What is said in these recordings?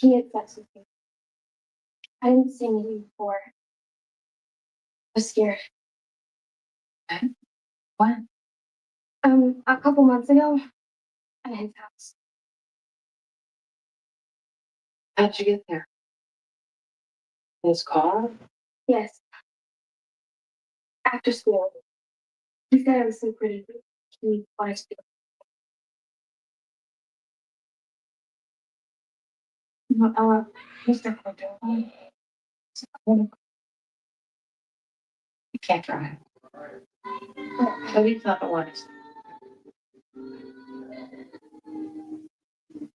He had sex with me. I didn't see anything before. I was scared. Okay. When? A couple months ago at his house. How'd you get there? His car? Yes. After school. He said I was so pretty. He wanted to do it. Mr. Cordova. You can't drive. So he's not the one.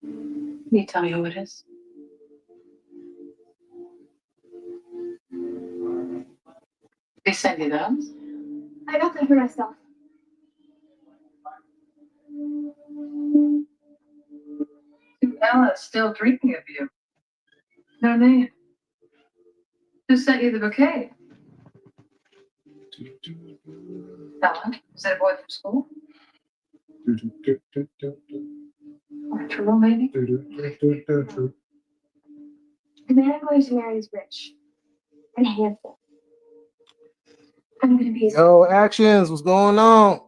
Can you tell me who it is? They send you those? I got them for myself. Ella's still dreaming of you. No name. Who sent you the bouquet? Ella? Is that a boy from school? Or a turtle, maybe? The man I'm going to marry is rich and handsome. I'm going to be his. Yo, Actions, what's going on?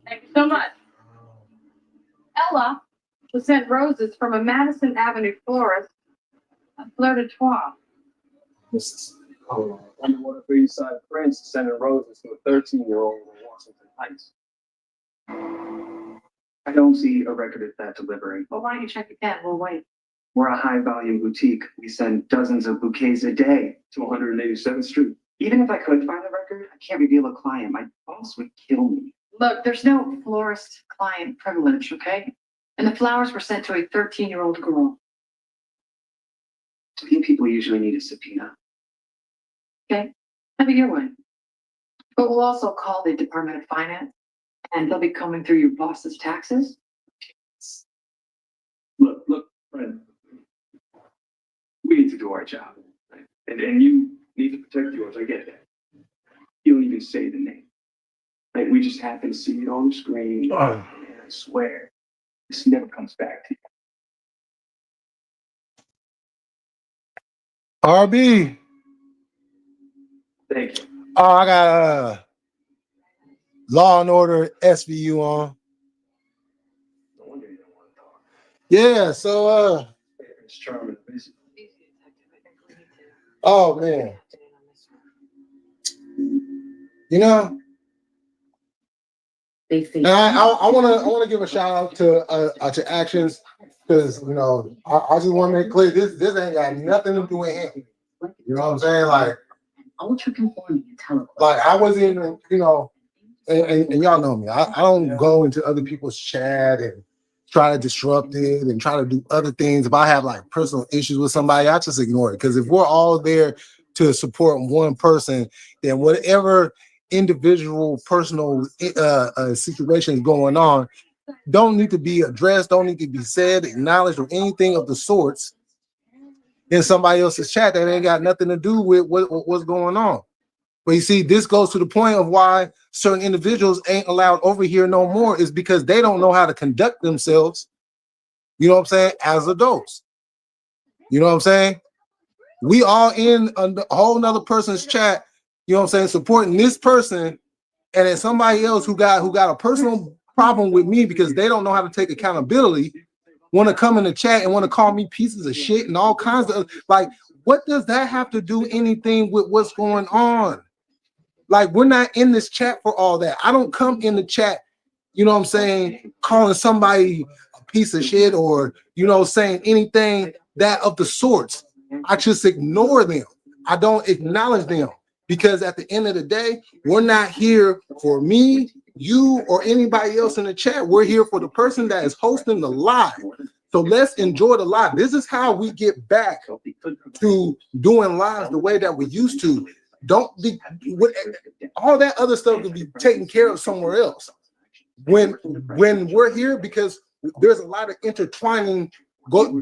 Thank you so much. Ella was sent roses from a Madison Avenue florist. A fleur de trois. Underwater for East Side Prince sending roses to a 13-year-old in Washington Heights. I don't see a record of that delivery. Well, why don't you check again? We'll wait. We're a high-volume boutique. We send dozens of bouquets a day to 187th Street. Even if I could find the record, I can't reveal a client. My boss would kill me. Look, there's no florist client privilege, okay? And the flowers were sent to a 13-year-old girl. Do you people usually need a subpoena? Okay? Have it your way. But we'll also call the Department of Finance, and they'll be combing through your boss's taxes. Look, friend. We need to do our job. Right? And you need to protect yours. I get that. You don't even say the name. Like, we just happen to see it on the screen. And I swear, this never comes back to you. RB. Thank you. Oh, I got Law and Order SVU on. No wonder you don't want to talk. Yeah, so It's charming. oh man. You know, and I wanna give a shout out to Actions, because you know I just want to make clear this ain't got nothing to do with him. You know what I'm saying? Like I wasn't even, you know, and y'all know me. I don't go into other people's chat and try to disrupt it and try to do other things. If I have like personal issues with somebody, I just ignore it. Because if we're all there to support one person, then whatever individual personal situations going on don't need to be addressed, don't need to be said, acknowledged, or anything of the sorts in somebody else's chat that ain't got nothing to do with what's going on. But you see, this goes to the point of why certain individuals ain't allowed over here no more, is because they don't know how to conduct themselves, you know what I'm saying, as adults. You know what I'm saying? We all in a whole nother person's chat, you know what I'm saying, supporting this person, and then somebody else who got a personal problem with me because they don't know how to take accountability want to come in the chat and want to call me pieces of shit and all kinds of, like, what does that have to do anything with what's going on? Like, we're not in this chat for all that. I don't come in the chat, you know what I'm saying, calling somebody a piece of shit or, you know, saying anything that of the sorts. I just ignore them. I don't acknowledge them, because at the end of the day, we're not here for me, you, or anybody else in the chat. We're here for the person that is hosting the live. So let's enjoy the live. This is how we get back to doing lives the way that we used to. Don't be all that other stuff to be taken care of somewhere else. When we're here, because there's a lot of intertwining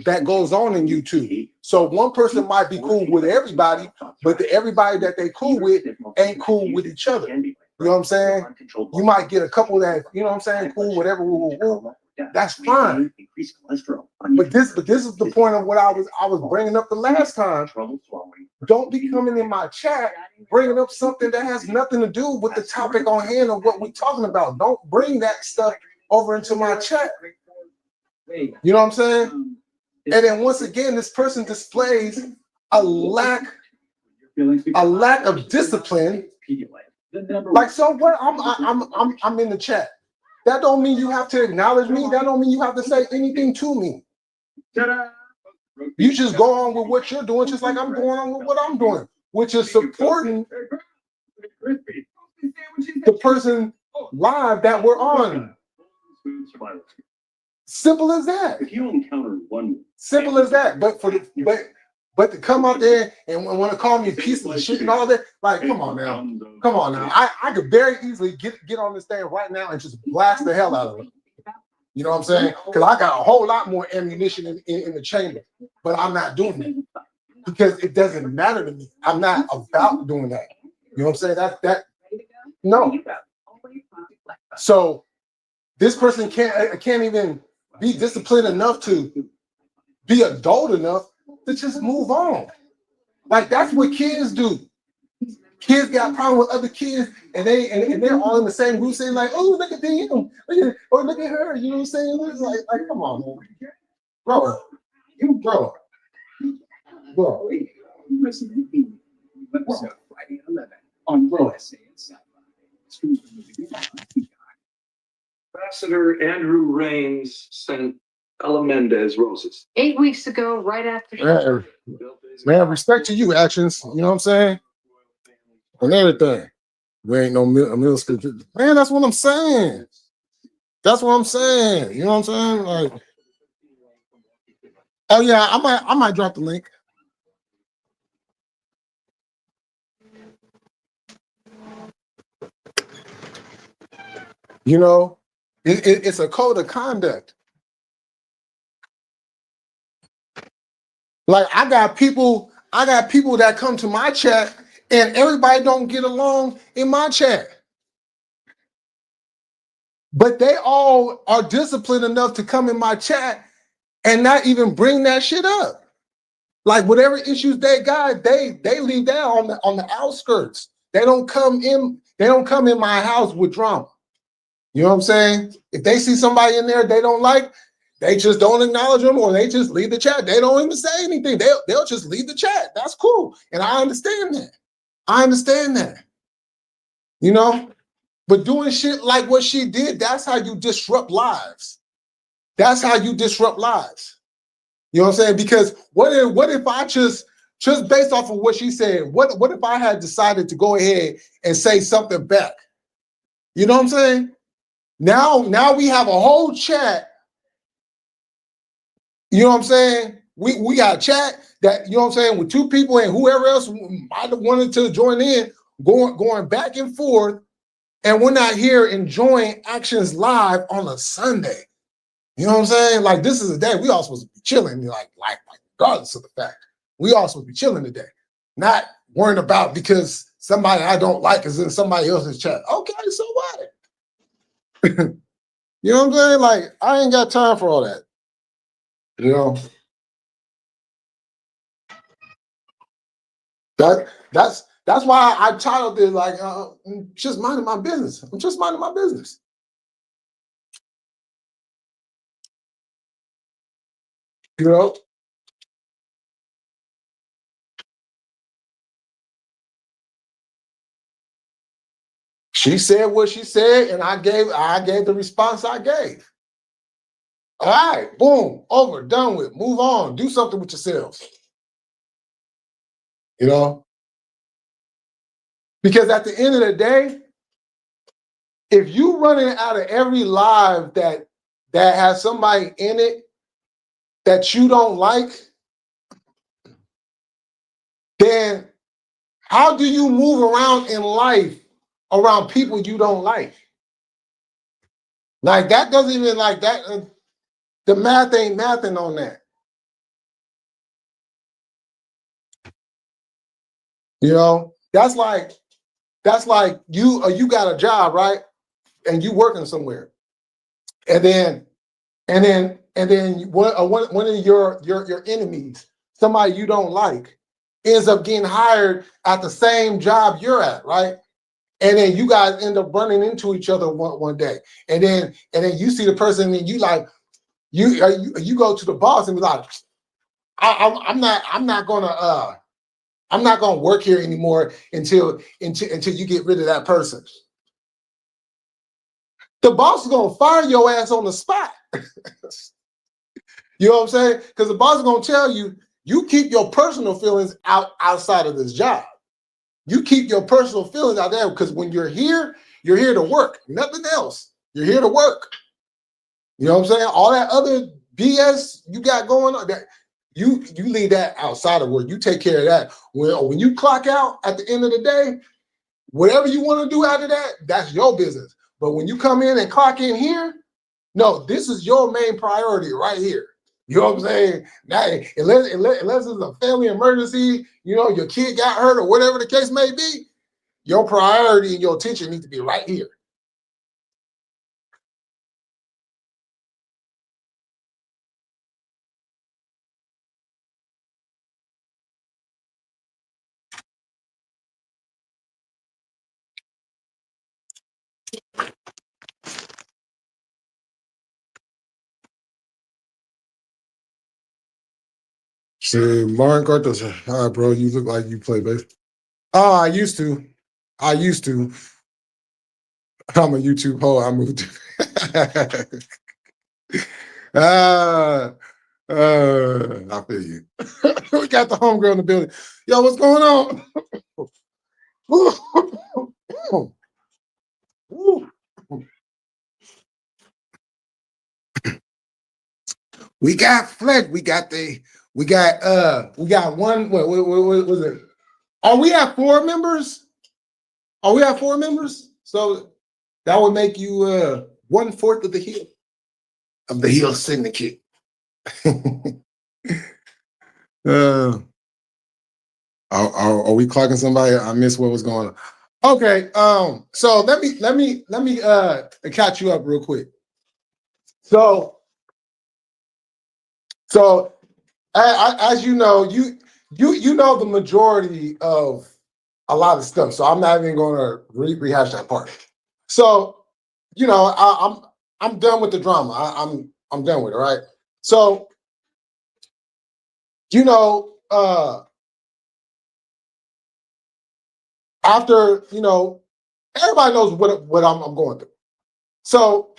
that goes on in YouTube. So one person might be cool with everybody, but everybody that they cool with ain't cool with each other. You know what I'm saying? You might get a couple that, you know what I'm saying, cool, whatever, That's fine. Increased cholesterol. But this is the point of what I was bringing up the last time. Trouble swallowing. Don't be coming in my chat bringing up something that has nothing to do with the topic on hand or what we're talking about. Don't bring that stuff over into my chat. You know what I'm saying? And then once again, this person displays a lack of discipline. Like, so what? I'm in the chat. That don't mean you have to acknowledge me. That don't mean you have to say anything to me. You just go on with what you're doing, just like I'm going on with what I'm doing, which is supporting the person live that we're on. Simple as that. If you encounter one, Simple as that. But to come out there and want to call me a piece of shit and all that, like, come on now. Come on now. I could very easily get on this thing right now and just blast the hell out of it. You know what I'm saying? Because I got a whole lot more ammunition in the chamber, but I'm not doing it because it doesn't matter to me. I'm not about doing that. You know what I'm saying? No. So this person can't even be disciplined enough to be adult enough to just move on. Like, that's what kids do. Kids got problem with other kids, and they're all in the same group saying like, "Oh, look at them, or look at her." You know what I'm saying? It's like, come on, man, bro. Ambassador Andrew Raines sent Ella Mendez roses. 8 weeks ago, right after. Man, respect to you, actions. You know what I'm saying? And everything. We ain't no middle school. Man, that's what I'm saying. That's what I'm saying. You know what I'm saying? Like, oh yeah, I might drop the link. You know, it's a code of conduct. Like, I got people that come to my chat and everybody don't get along in my chat. But they all are disciplined enough to come in my chat and not even bring that shit up. Like, whatever issues they got, they leave that on the outskirts. They don't come in my house with drama. You know what I'm saying? If they see somebody in there they don't like, they just don't acknowledge them, or they just leave the chat. They don't even say anything. They'll just leave the chat. That's cool. And I understand that. You know? But doing shit like what she did, that's how you disrupt lives. That's how you disrupt lives. You know what I'm saying? Because what if I just based off of what she said, what if I had decided to go ahead and say something back? You know what I'm saying? Now we have a whole chat. You know what I'm saying? We got a chat that, you know what I'm saying, with two people and whoever else might have wanted to join in, going back and forth, and we're not here enjoying Actions Live on a Sunday. You know what I'm saying? Like, this is a day we all supposed to be chilling, like regardless of the fact. We all supposed to be chilling today. Not worrying about because somebody I don't like is in somebody else's chat. Okay, so what? You know what I'm saying? Like, I ain't got time for all that. You know, that's why I titled it like just minding my business. I'm just minding my business. You know, she said what she said, and I gave the response I gave. All right, boom, over, done with, move on, do something with yourselves. You know, because at the end of the day, if you running out of every live that has somebody in it that you don't like, then how do you move around in life around people you don't like? Like, that doesn't even, like, that. The math ain't mathing on that. You know, that's like you got a job, right? And you working somewhere. And then and then one of your enemies, somebody you don't like, ends up getting hired at the same job you're at, right? And then you guys end up running into each other one day, and then you see the person, and you like you go to the boss and be like, I'm not gonna work here anymore until you get rid of that person. The boss is gonna fire your ass on the spot. You know what I'm saying? Because the boss is gonna tell you, you keep your personal feelings outside of this job. You keep your personal feelings out there, because when you're here to work, nothing else. You're here to work. You know what I'm saying? All that other BS you got going on, that you leave that outside of work. You take care of that. When you clock out at the end of the day, whatever you want to do after that, that's your business. But when you come in and clock in here, no, this is your main priority right here. You know what I'm saying? Now, unless it's a family emergency, your kid got hurt or whatever the case may be, your priority and your attention needs to be right here. See, Martin Carter said, all right, bro, you look like you play baseball. Oh, I used to. I'm a YouTube hoe. I moved. I feel you. We got the homegirl in the building. Yo, what's going on? We got Fleck. We got one. What was it? Oh, we have 4 members. So that would make you 1/4 of the heel syndicate. Are we clocking somebody? I missed what was going on. Okay, so let me catch you up real quick. So as you know, you know the majority of a lot of stuff. So I'm not even going to rehash that part. So I'm done with the drama. I'm done with it, right? So after everybody knows what I'm going through. So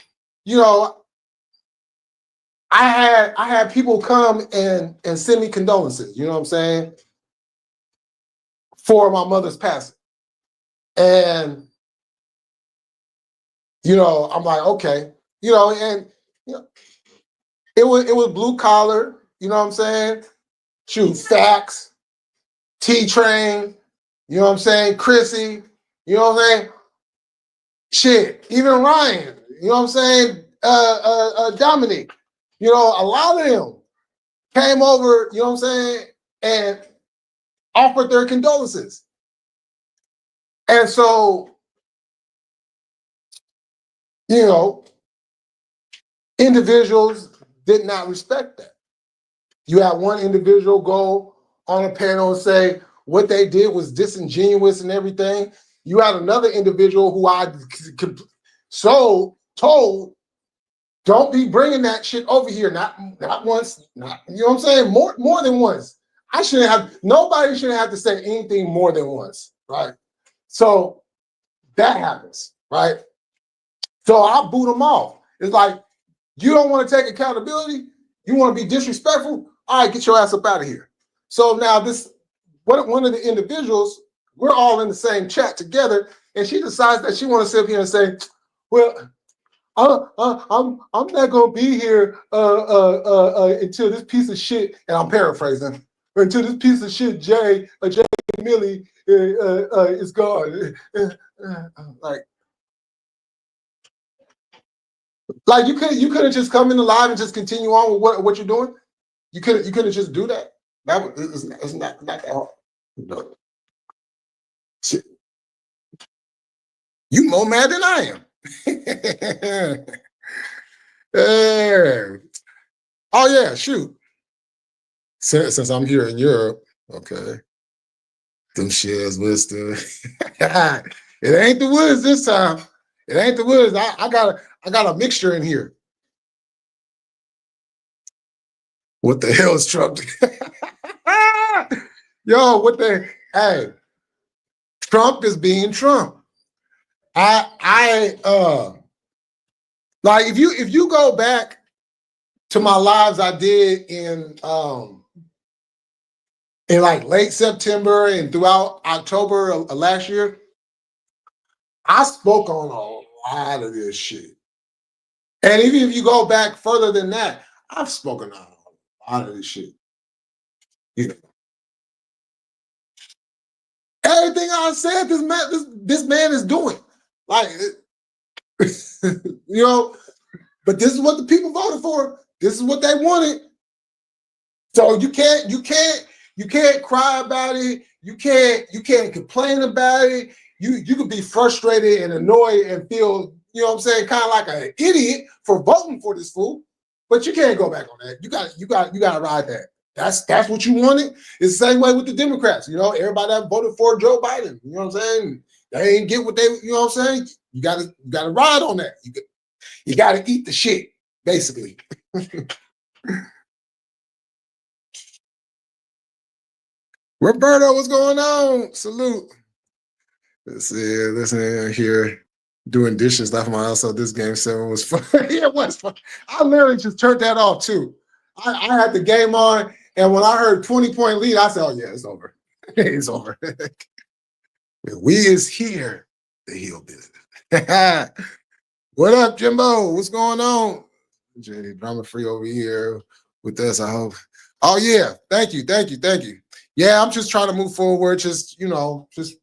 I had people come and send me condolences. You know what I'm saying? For my mother's passing, and I'm like, okay, and it was blue collar. You know what I'm saying? Shoot, Fax, T-Train. You know what I'm saying? Chrissy. You know what I'm saying? Shit, even Ryan. You know what I'm saying? Dominic. A lot of them came over. You know what I'm saying? And offered their condolences. And so, individuals did not respect that. You had one individual go on a panel and say what they did was disingenuous and everything. You had another individual who I told, don't be bringing that shit over here. Not once, not, you know what I'm saying? More than once. Nobody shouldn't have to say anything more than once, right? So that happens, right? So I boot them off. It's like, you don't want to take accountability? You want to be disrespectful? All right, get your ass up out of here. So now one of the individuals, we're all in the same chat together, and she decides that she wants to sit here and say, well, I'm not gonna be here until this piece of shit, and I'm paraphrasing, until this piece of shit Jay Millie is gone. Like you couldn't just come in the live and just continue on with what you're doing. You couldn't just do that. It's not that hard. No. Shit. You more mad than I am. Hey. Oh yeah, shoot. Since I'm here in Europe, okay. Them shares wisdom. It ain't the woods this time. It ain't the woods. I got a mixture in here. What the hell is Trump? Yo, what the hey? Trump is being Trump. Like if you go back to my lives I did in like late September and throughout October of last year, I spoke on a lot of this shit. And even if you go back further than that, I've spoken on a lot of this shit. You know, everything I said, this man is doing. Like, you know, but this is what the people voted for. This is what they wanted. So you can't cry about it. You can't complain about it. You could be frustrated and annoyed and feel, you know what I'm saying, kind of like an idiot for voting for this fool. But you can't go back on that. You got to ride that. That's what you wanted. It's the same way with the Democrats. You know, everybody that voted for Joe Biden. You know what I'm saying? They ain't get what they. You know what I'm saying? You gotta ride on that. You gotta eat the shit, basically. Roberto, what's going on? Salute. Let's see, listen here. Doing dishes, laughing my ass off. This game 7 was fun. Yeah, it was fun. I literally just turned that off too. I had the game on, and when I heard 20-point lead, I said, "Oh yeah, it's over. It's over." We is here. The heel business. What up, Jimbo? What's going on? Drama free over here with us. I hope. Oh yeah, thank you. Yeah, I'm just trying to move forward. Just just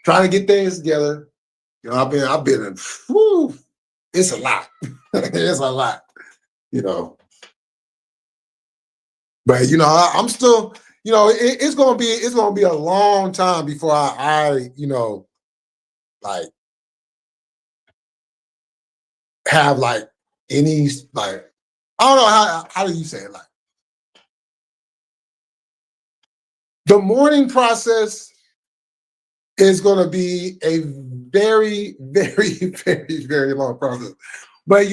trying to get things together. You know, I've been in. Whew, it's a lot. It's a lot. You know, but I'm still. It's gonna be a long time before I like have like any like I don't know how do you say it, like the mourning process is going to be a very, very, very, very long process. But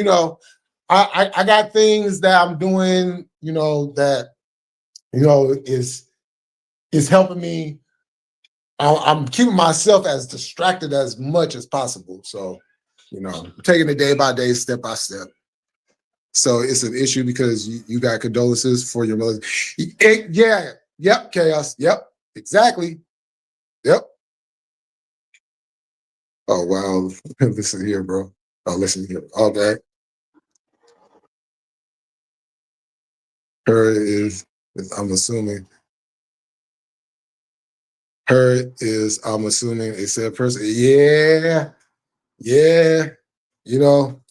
I got things that I'm doing, that is helping me. I'm keeping myself as distracted as much as possible. So, taking it day by day, step by step. So it's an issue because you got condolences for your mother. Yeah, yep, chaos. Yep, exactly. Yep. Oh wow, listen here, bro. Oh, listen here. Okay. Her is I'm assuming. I'm assuming a said person. Yeah, yeah. You know,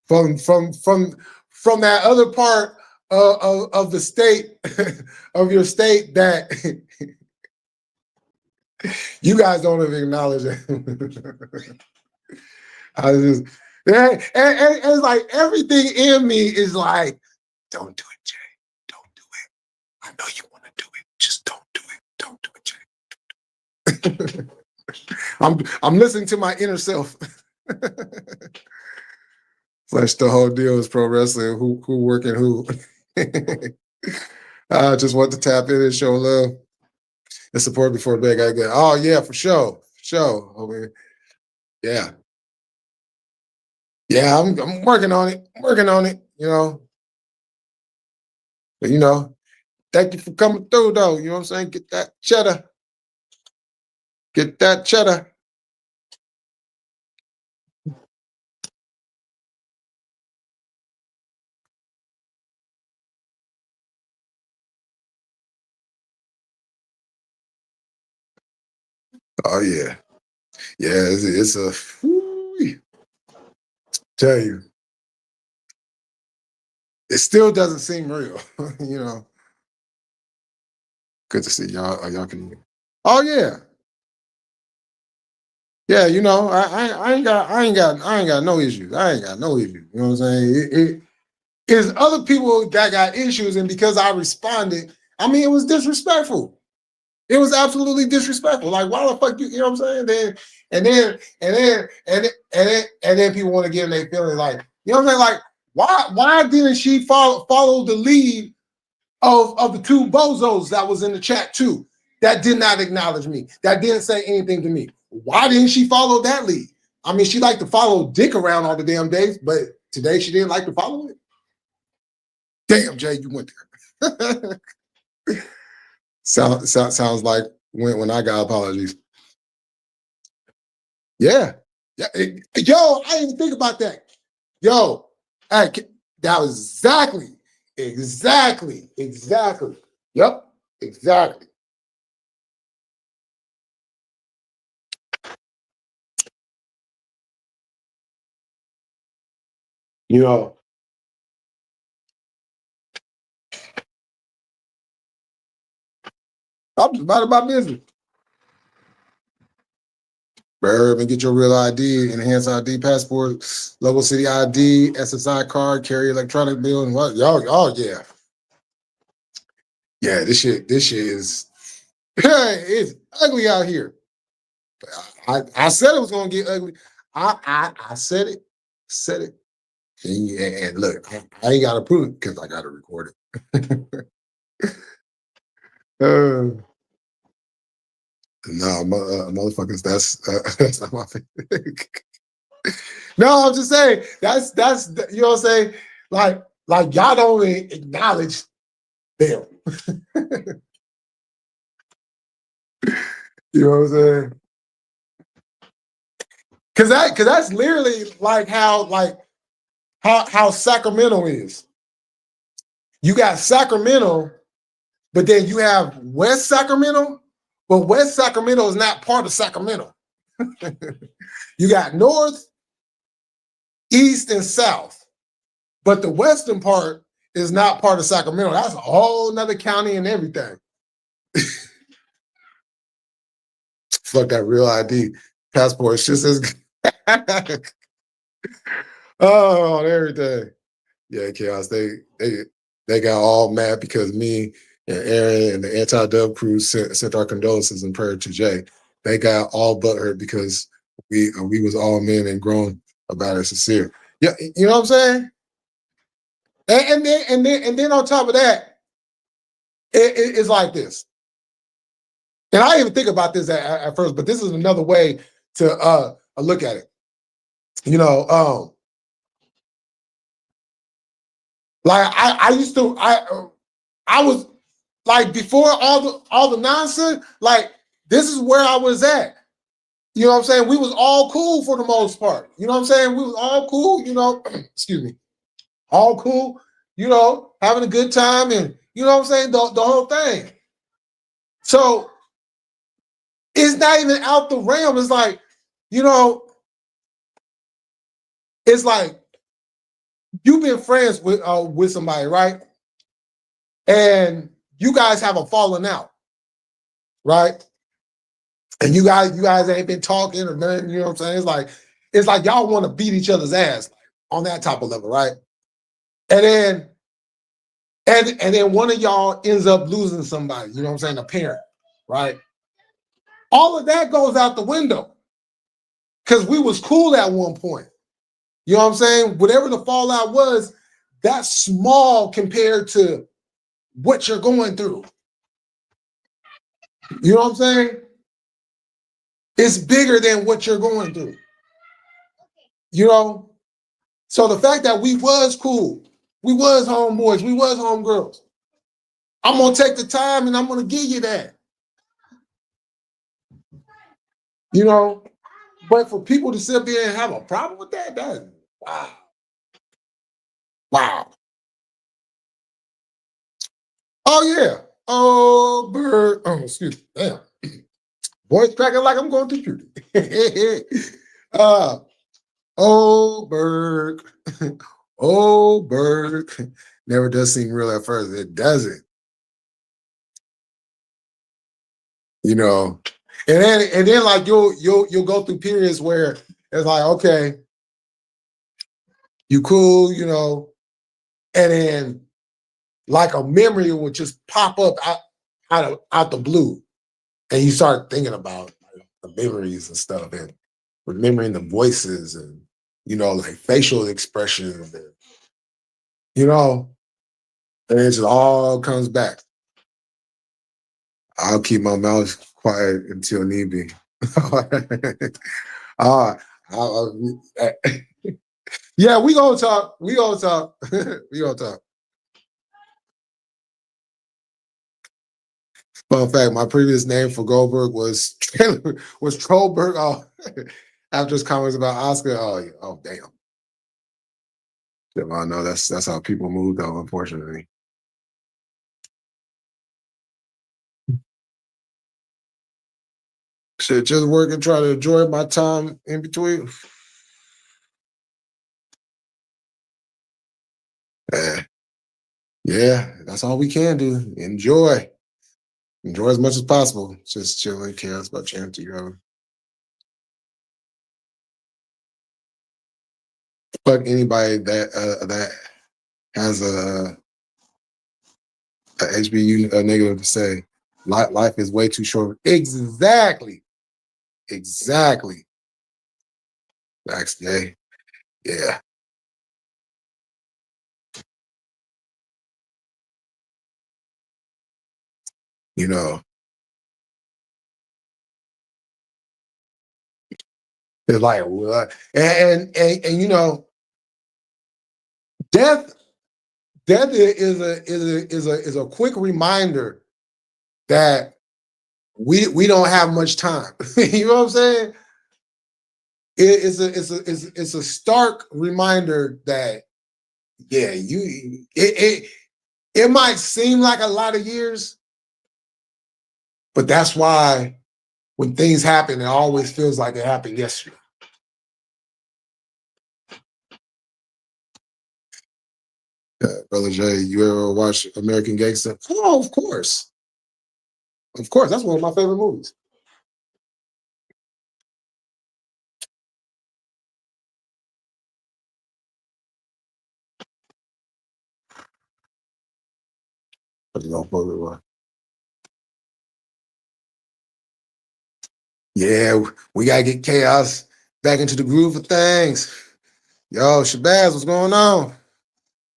from that other part of the state of your state that you guys don't even acknowledge it. I just and it's like everything in me is like, don't do it, Jay. Don't do it. I know you want to do it. Just don't do it. Don't do it, Jay. I'm listening to my inner self. Flesh, the whole deal is pro wrestling. Who working who? I just want to tap in and show love and support before bed. I get. Oh yeah, for sure, for sure. I mean, yeah, yeah. I'm working on it. I'm working on it. But thank you for coming through, though. You know what I'm saying? Get that cheddar. Get that cheddar. Oh yeah, yeah. It's a. Whoo, tell you, it still doesn't seem real. Good to see y'all. Y'all can. Oh yeah, Yeah, you know, I ain't got no issues. I ain't got no issues. You know what I'm saying? It is other people that got issues, and because I responded, I mean, it was disrespectful. It was absolutely disrespectful. Like, why the fuck you know what I'm saying? And then people want to get in their feelings, like, you know what I'm saying? Like, why didn't she follow the lead of the two bozos that was in the chat too, that did not acknowledge me, that didn't say anything to me? Why didn't she follow that lead? I mean, she liked to follow Dick around all the damn days, but today she didn't like to follow it. Damn, Jay, you went there. Sounds like when I got apologies. Yeah. Yo, I didn't even think about that. Yo, that was exactly. Yep, exactly. You know, I'm just minding my business. Urban, get your real ID, enhanced ID, passport, local city ID, SSI card, carry electronic bill, and what? Y'all, yeah. Yeah, this shit is, it's ugly out here. I said it was gonna get ugly. I said it. And look, I ain't gotta prove it because I gotta record it. No, motherfuckers, that's not my thing. No, I'm just saying that's you know what I'm saying. Like y'all don't acknowledge them. You know what I'm saying? Cause that's literally like how Sacramento is. You got Sacramento, but then you have West Sacramento, but West Sacramento is not part of Sacramento. You got North, East, and South, but the western part is not part of Sacramento. That's a whole nother county and everything. Fuck that real ID. Passport just as oh, everything. Yeah, Chaos. They got all mad because me and Aaron and the anti-dub crew sent our condolences and prayer to Jay. They got all butthurt because we was all men and grown about it sincere. Yeah, you know what I'm saying? And then on top of that, it's like this. And I didn't even think about this at first, but this is another way to look at it. You know, like I used to I was like before all the nonsense, like this is where I was at. You know what I'm saying? We was all cool for the most part. You know what I'm saying? We was all cool, you know, excuse me, all cool, you know, having a good time and you know what I'm saying, the whole thing. So it's not even out the realm. It's like, you know, it's like you've been friends with somebody, right? And you guys have a falling out, right? And you guys ain't been talking or nothing, you know what I'm saying? It's like y'all want to beat each other's ass on that type of level, right? And then one of y'all ends up losing somebody, you know what I'm saying, a parent, right? All of that goes out the window because we was cool at one point. You know what I'm saying? Whatever the fallout was, that's small compared to what you're going through. You know what I'm saying? It's bigger than what you're going through. You know? So the fact that we was cool, we was homeboys, we was homegirls, I'm going to take the time and I'm going to give you that. You know? But for people to sit there and have a problem with that, that's wow. Wow. Oh, yeah. Oh, bird. Oh, excuse me. Damn. Voice cracking like I'm going to shoot. Oh, Berg. Oh, Berg. Never does seem real at first. It doesn't. You know, And then like you'll go through periods where it's like, okay, you cool, you know, and then like a memory will just pop up out the blue. And you start thinking about the memories and stuff and remembering the voices and, you know, like facial expressions and, you know, and it just all comes back. I'll keep my mouth quiet until need be. uh, yeah, we gonna talk. We gonna talk. We gonna talk. Fun fact: my previous name for Goldberg was Trollberg. Oh, after his comments about Oscar. Oh, yeah. Oh, damn. Yeah, well, no, that's how people move, though. Unfortunately. Shit, just work and try to enjoy my time in between. Yeah, that's all we can do. Enjoy as much as possible. Just chilling, cares about chatting together. Fuck anybody that has a HBU negative to say. Life is way too short. Exactly. Next day. Yeah. You know, it's like what? And you know, death is a quick reminder that we don't have much time. You know what I'm saying? It's a stark reminder that yeah, it might seem like a lot of years, but that's why when things happen, it always feels like it happened yesterday. Brother Jay, you ever watch American Gangster? Oh, of course. Of course. That's one of my favorite movies. Yeah, we gotta get chaos back into the groove of things. Yo, Shabazz, what's going on?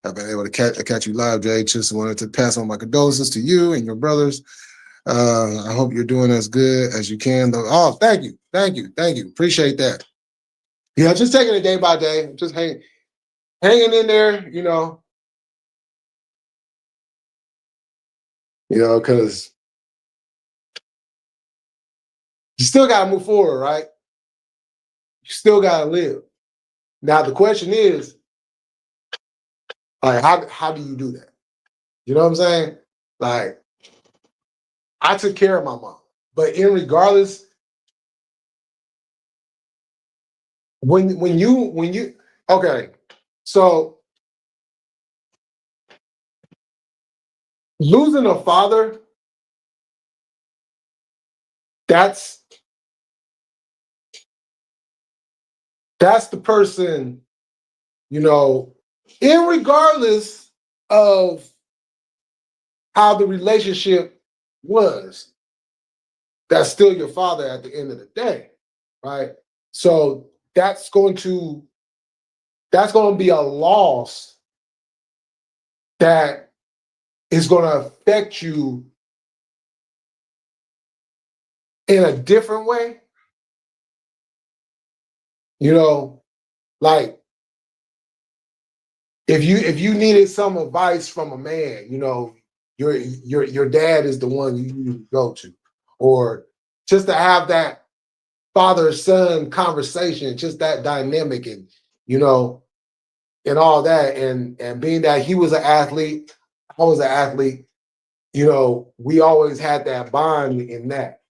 I've been able to catch you live, Jay. Just wanted to pass on my condolences to you and your brothers. I hope you're doing as good as you can, though. Oh, thank you. Appreciate that. Yeah, just taking it day by day, just hanging in there, you know, because you still got to move forward, right? You still got to live. Now the question is, like, how do you do that? You know what I'm saying? Like, I took care of my mom, but regardless, when you okay, so losing a father, that's the person, you know, regardless of how the relationship was, that's still your father at the end of the day, right? So that's going to be a loss that is going to affect you in a different way. You know, like if you needed some advice from a man, you know, your dad is the one you go to, or just to have that father-son conversation, just that dynamic, and you know, and all that, and being that he was an athlete, I was an athlete, you know, we always had that bond in that,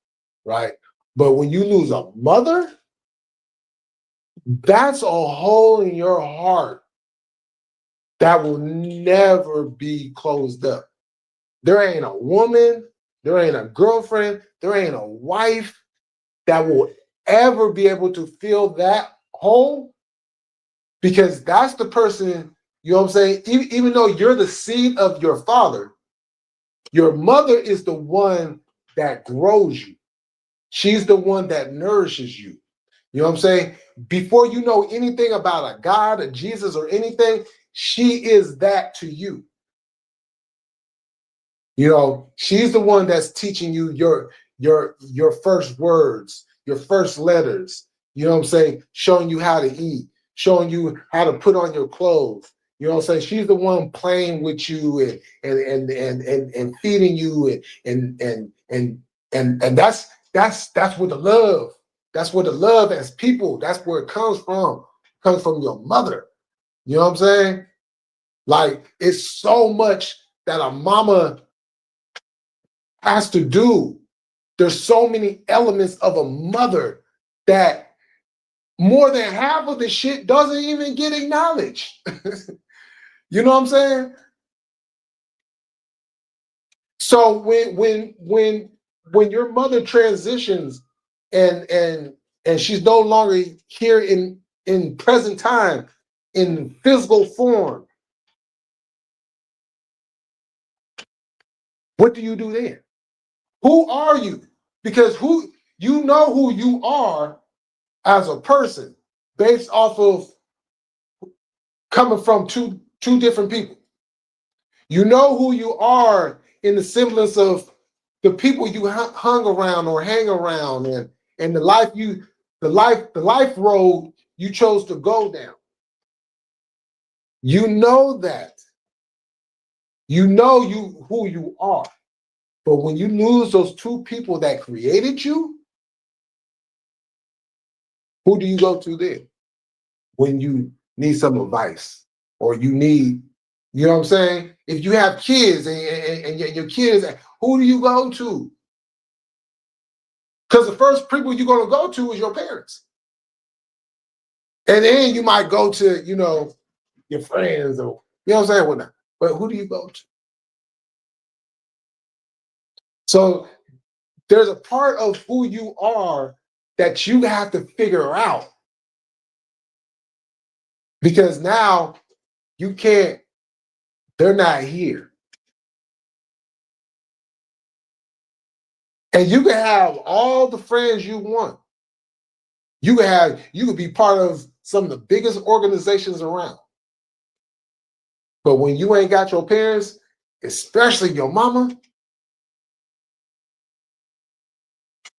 right? But when you lose a mother, that's a hole in your heart that will never be closed up. There ain't a woman, there ain't a girlfriend, there ain't a wife, that will ever be able to fill that hole, because that's the person, you know what I'm saying? Even though you're the seed of your father, your mother is the one that grows you. She's the one that nourishes you. You know what I'm saying? Before you know anything about a God, a Jesus, or anything, she is that to you. You know, she's the one that's teaching you your first words, your first letters. You know what I'm saying? Showing you how to eat, showing you how to put on your clothes. You know what I'm saying? She's the one playing with you and feeding you and that's where the love. That's where the love as people. That's where it comes from. It comes from your mother. You know what I'm saying? Like, it's so much that a mama has to do. There's so many elements of a mother that more than half of the shit doesn't even get acknowledged. You know what I'm saying? So when your mother transitions and she's no longer here in present time in physical form, what do you do then? Who are you? Because you know who you are as a person based off of coming from two different people. You know who you are in the semblance of the people you hung around or hang around and the life road you chose to go down. You know that. You know who you are. But when you lose those two people that created you, who do you go to then? When you need some advice or you need, you know what I'm saying? If you have kids and your kids, who do you go to? Because the first people you're going to go to is your parents. And then you might go to, you know, your friends or, you know what I'm saying? Whatnot. But who do you go to? So there's a part of who you are that you have to figure out. Because now you can't, they're not here. And you can have all the friends you want. You could be part of some of the biggest organizations around. But when you ain't got your parents, especially your mama,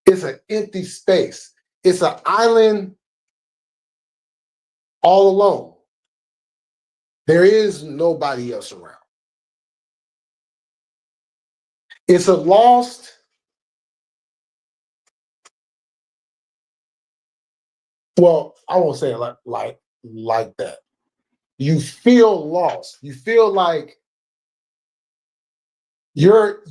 it's an empty space. It's an island all alone. There is nobody else around. It's a lost, well, I won't say it like that. You feel lost. You feel like you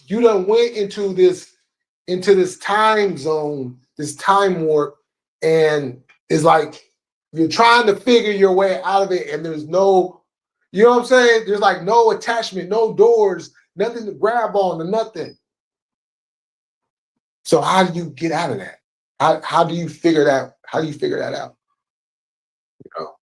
done went into this time zone, this time warp, and it's like you're trying to figure your way out of it, and there's no, you know what I'm saying? There's like no attachment, no doors, nothing to grab on, or nothing. So how do you get out of that? How do you figure that? How do you figure that out? You know?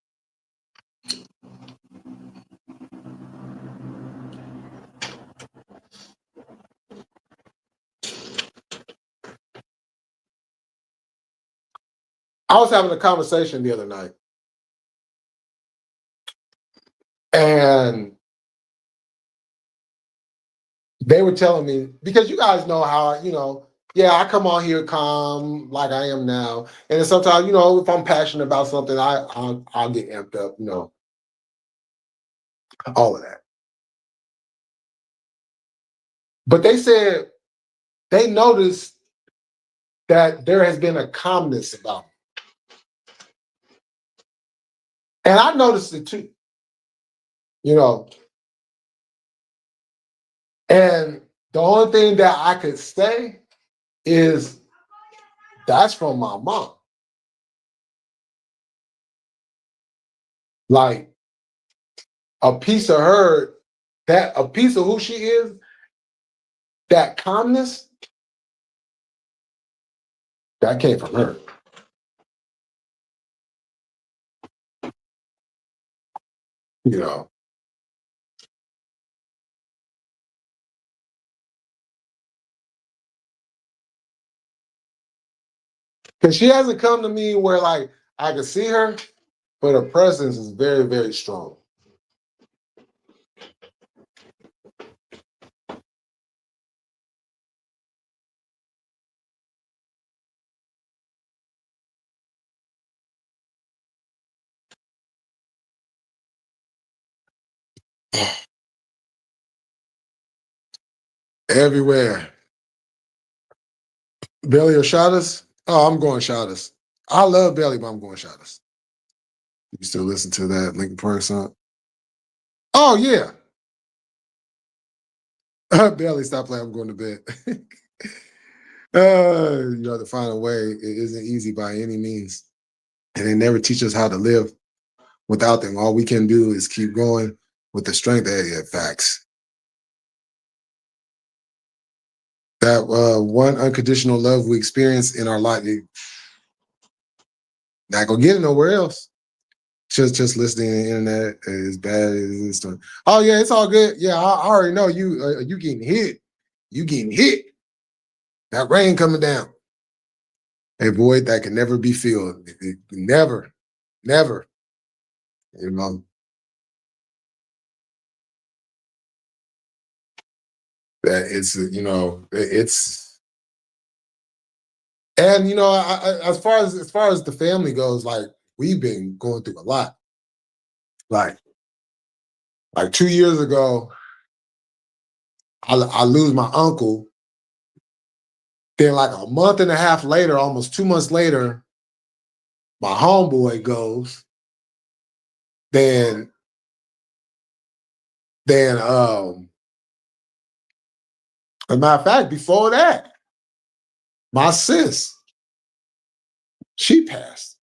I was having a conversation the other night, and they were telling me, because you guys know how, you know, yeah, I come on here calm like I am now. And then sometimes, you know, if I'm passionate about something, I'll get amped up, you know, all of that. But they said they noticed that there has been a calmness about it. And I noticed it too, you know. And the only thing that I could say is that's from my mom. Like a piece of her, a piece of who she is, that calmness, That came from her. You know. Because she hasn't come to me where like I can see her, but her presence is very, very strong. Everywhere. Belly or Shoutout? Oh, I'm going Shoutout. I love Belly, but I'm going Shoutout. You still listen to that Linkin Park song? Oh, yeah. Belly, stop playing. I'm going to bed. You have to find a way. It isn't easy by any means. And they never teach us how to live without them. All we can do is keep going with the strength. Yeah, facts. That one unconditional love we experience in our life, not gonna get it nowhere else. Just listening to the internet is bad as this. Oh yeah, it's all good. Yeah, I already know you. You getting hit. You getting hit. That rain coming down. A void that can never be filled. Never, never. You know. That it's it's. And as far as the family goes, like we've been going through a lot. Like 2 years ago, I lose my uncle. Then like a month and a half later, almost 2 months later, my homeboy goes. Then as a matter of fact, before that, my sis, she passed.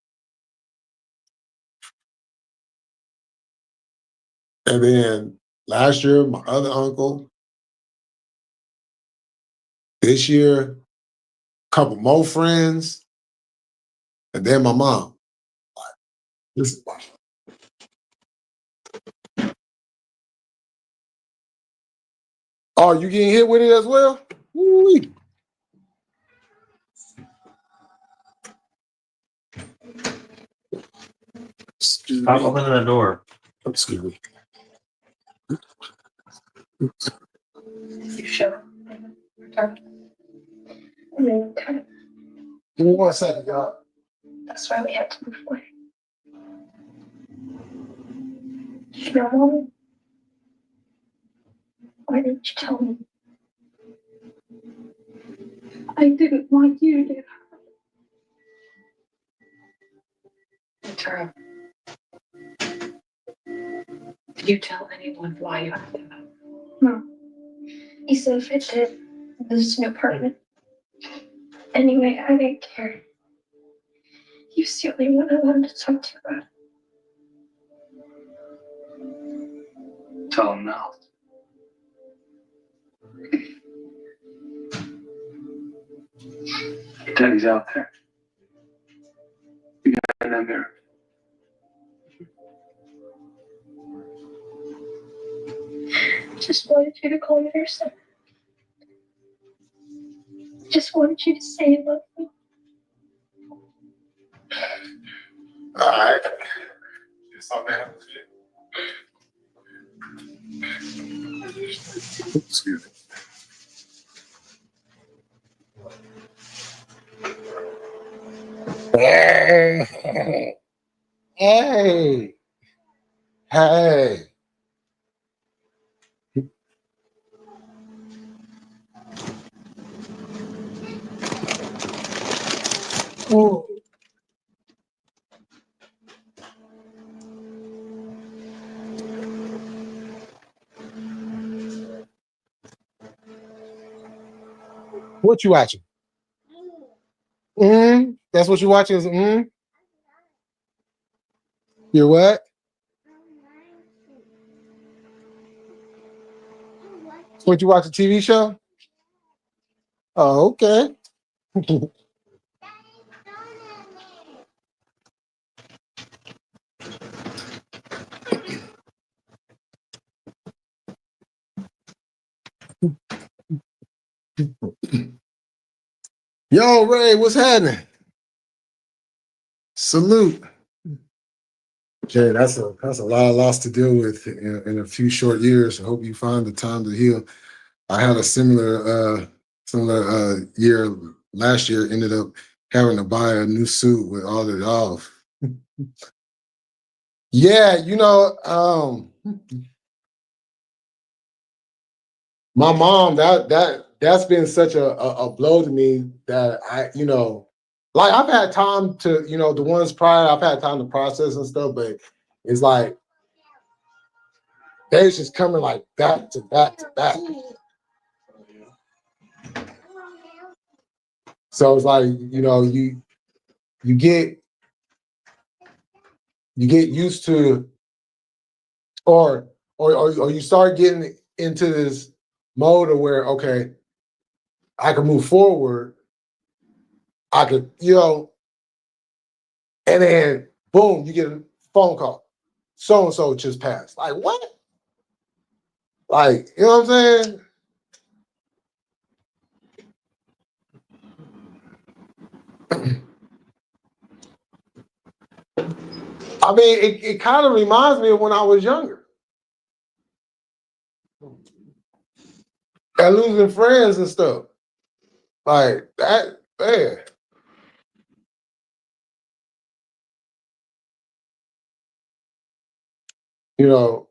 And then last year, my other uncle. This year, a couple more friends, and then my mom. This, oh, you getting hit with it as well? Woo-wee. Excuse Stop me. opening the door. Excuse me. You sure? I mean, kind of. Give me 1 second, y'all. That's why we had to move away. You know, Mommy, why didn't you tell me? I didn't want you to get hurt. Tara, did you tell anyone why you had to move? No. He said if it did, this is an apartment. Anyway, I didn't care. He was the only one I wanted to talk to about it. Tell him now. Teddy's out there. You got in that mirror. I just wanted you to call me your son. I just wanted you to say you love me. All right. It's all bad. Excuse me. Hey. Hey. Hey. Ooh. What you watching? That's what you watching is You're what? What you watch a TV show? Oh, okay. Yo, Ray, what's happening? Salute. Jay, that's a lot of loss to deal with in a few short years. I hope you find the time to heal. I had a similar year last year, ended up having to buy a new suit with all it off. Yeah, my mom, that's been such a blow to me that like I've had time to, the ones prior, I've had time to process and stuff, but it's like they're just coming like back to back to back. So it's like, you get used to or you start getting into this mode of where, okay, I can move forward. I could, and then boom, you get a phone call. So and so just passed. Like what? Like, you know what I'm saying? I mean, it kind of reminds me of when I was younger. And losing friends and stuff. Like that, man. You know,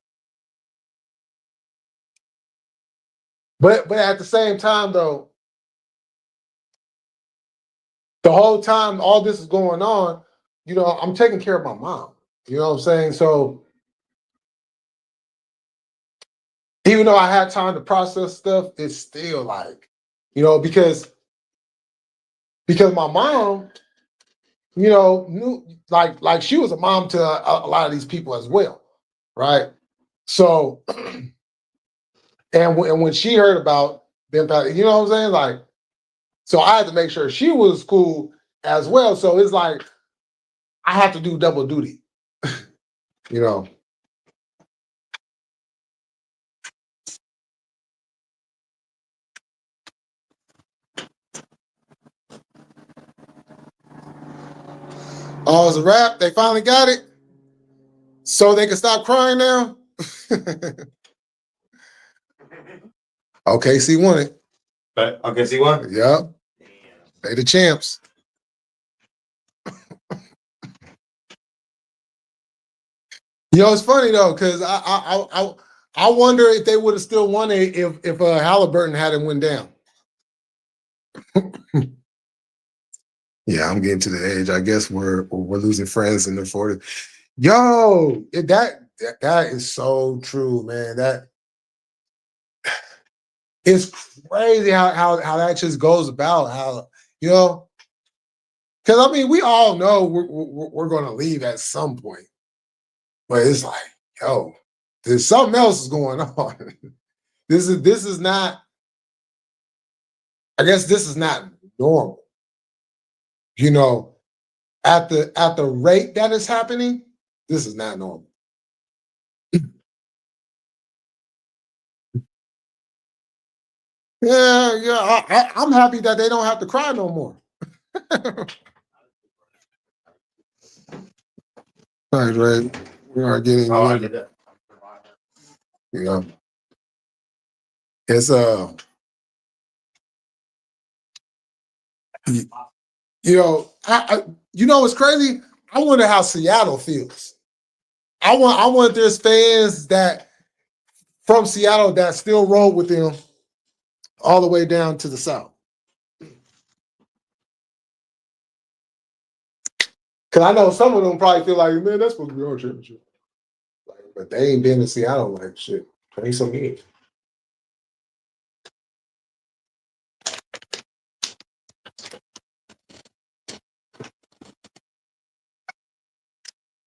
but at the same time though, the whole time all this is going on, I'm taking care of my mom. You know what I'm saying? So even though I had time to process stuff, it's still like, because my mom, knew like she was a mom to a lot of these people as well, right? So, and when she heard about them, you know what I'm saying? Like, so I had to make sure she was cool as well. So it's like I have to do double duty, you know. Oh, it's a wrap. They finally got it. So they can stop crying now. OKC won it. But OKC won. Yep. They the champs. It's funny though, because I wonder if they would have still won it if Halliburton hadn't went down. Yeah, I'm getting to the age. I guess we're losing friends in the 40s. Yo, that is so true, man. That it's crazy how that just goes about. How because I mean we all know we're going to leave at some point, but it's like, yo, there's something else is going on. This is not. I guess this is not normal. At the rate that is happening, this is not normal. Yeah, I'm happy that they don't have to cry no more. All right, Ray, we are getting Oh, I did that. it's what's crazy? I wonder how Seattle feels. I want there's fans that from Seattle that still roll with them all the way down to the South. Because I know some of them probably feel like, man, that's supposed to be our championship. But they ain't been in Seattle like shit. 20 some years.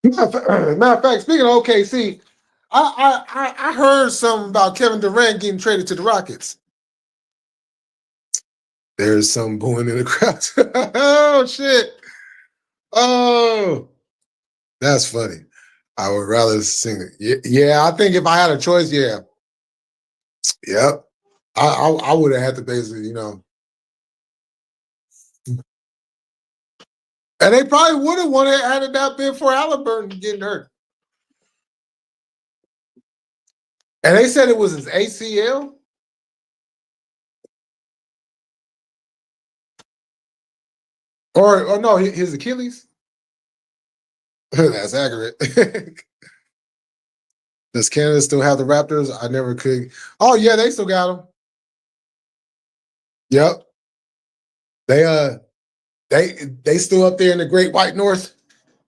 Matter of fact, speaking of OKC, I heard something about Kevin Durant getting traded to the Rockets. There's some booing in the crowd. Oh shit! Oh, that's funny. I would rather sing it. Yeah, I think if I had a choice, yeah. Yep. I would have had to basically, and they probably would have wanted to added that bit for Halliburton getting hurt. And they said it was his ACL. Or no, his Achilles. That's accurate. Does Canada still have the Raptors? I never could. Oh yeah, they still got them. Yep. They still up there in the Great White North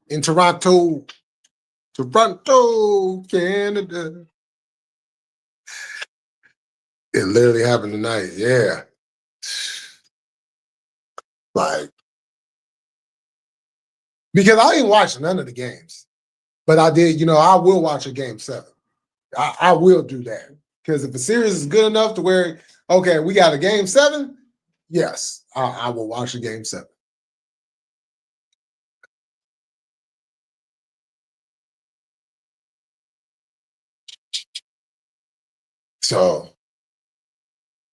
in Toronto, Canada. It literally happened tonight. Yeah. Like, because I didn't watch none of the games, but I did, I will watch a game 7. I will do that. Because if the series is good enough to where, okay, we got a game 7, yes, I will watch a game 7. So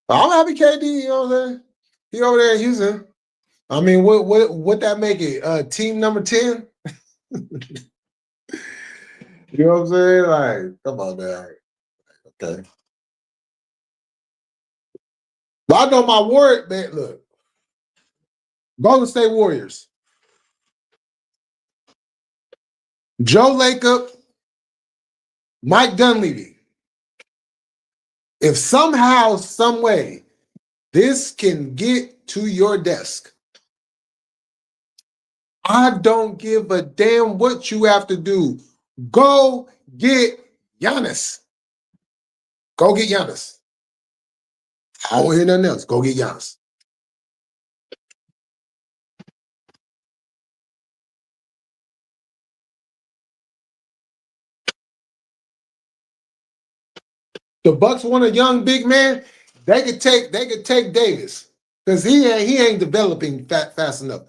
I'm happy KD, you know what I'm saying? He over there in Houston. I mean, what that make it? Team number 10? You know what I'm saying? Like, come on now. Okay. But I know my word, man. Look, Golden State Warriors. Joe Lacob, Mike Dunleavy. If somehow, some way, this can get to your desk, I don't give a damn what you have to do. Go get Giannis. Go get Giannis. I don't hear nothing else. Go get Giannis. The Bucks want a young big man. They could take Davis because he ain't developing fast enough.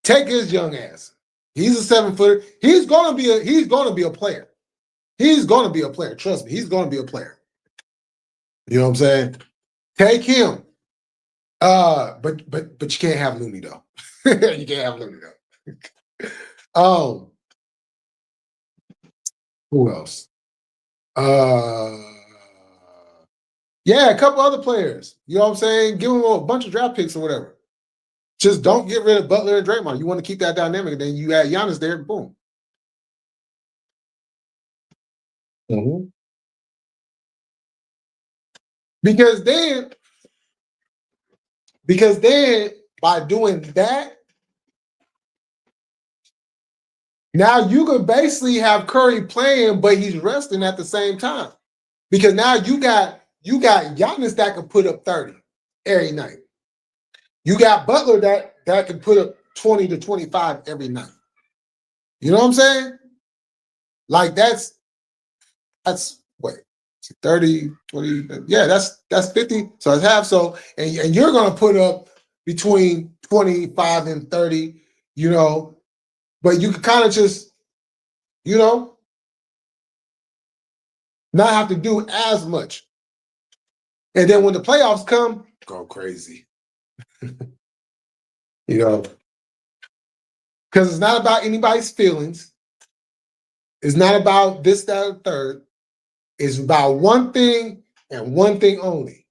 Take his young ass. He's a 7-footer. He's gonna be a player. He's gonna be a player. Trust me, he's gonna be a player. You know what I'm saying? Take him. But you can't have Looney though. You can't have Looney though. Who else? Yeah, a couple other players. You know what I'm saying? Give them a bunch of draft picks or whatever. Just don't get rid of Butler and Draymond. You want to keep that dynamic, and then you add Giannis there, boom. Mm-hmm. Because then by doing that, now you could basically have Curry playing, but he's resting at the same time. Because now you got Giannis that can put up 30 every night. You got Butler that can put up 20 to 25 every night. You know what I'm saying? Like that's what, 30, 20, yeah, that's 50. So it's half. So and you're gonna put up between 25 and 30, but you can kind of just, not have to do as much. And then when the playoffs come, go crazy. Because it's not about anybody's feelings. It's not about this, that, or third. It's about one thing and one thing only.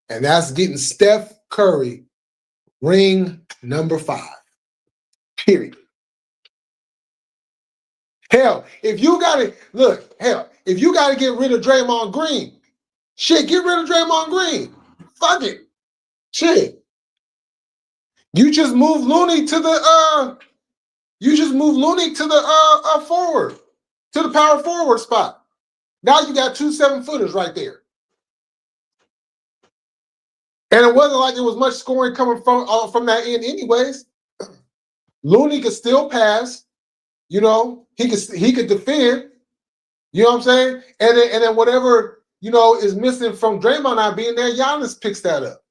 And that's getting Steph Curry ring number 5. Period. Hell, if you got to get rid of Draymond Green, shit, get rid of Draymond Green. Fuck it. Shit. You just move Looney to the forward, to the power forward spot. Now you got 2 7-footers right there. And it wasn't like there was much scoring coming from that end anyways. Looney could still pass, he could defend, you know what I'm saying? And then whatever, is missing from Draymond not being there, Giannis picks that up.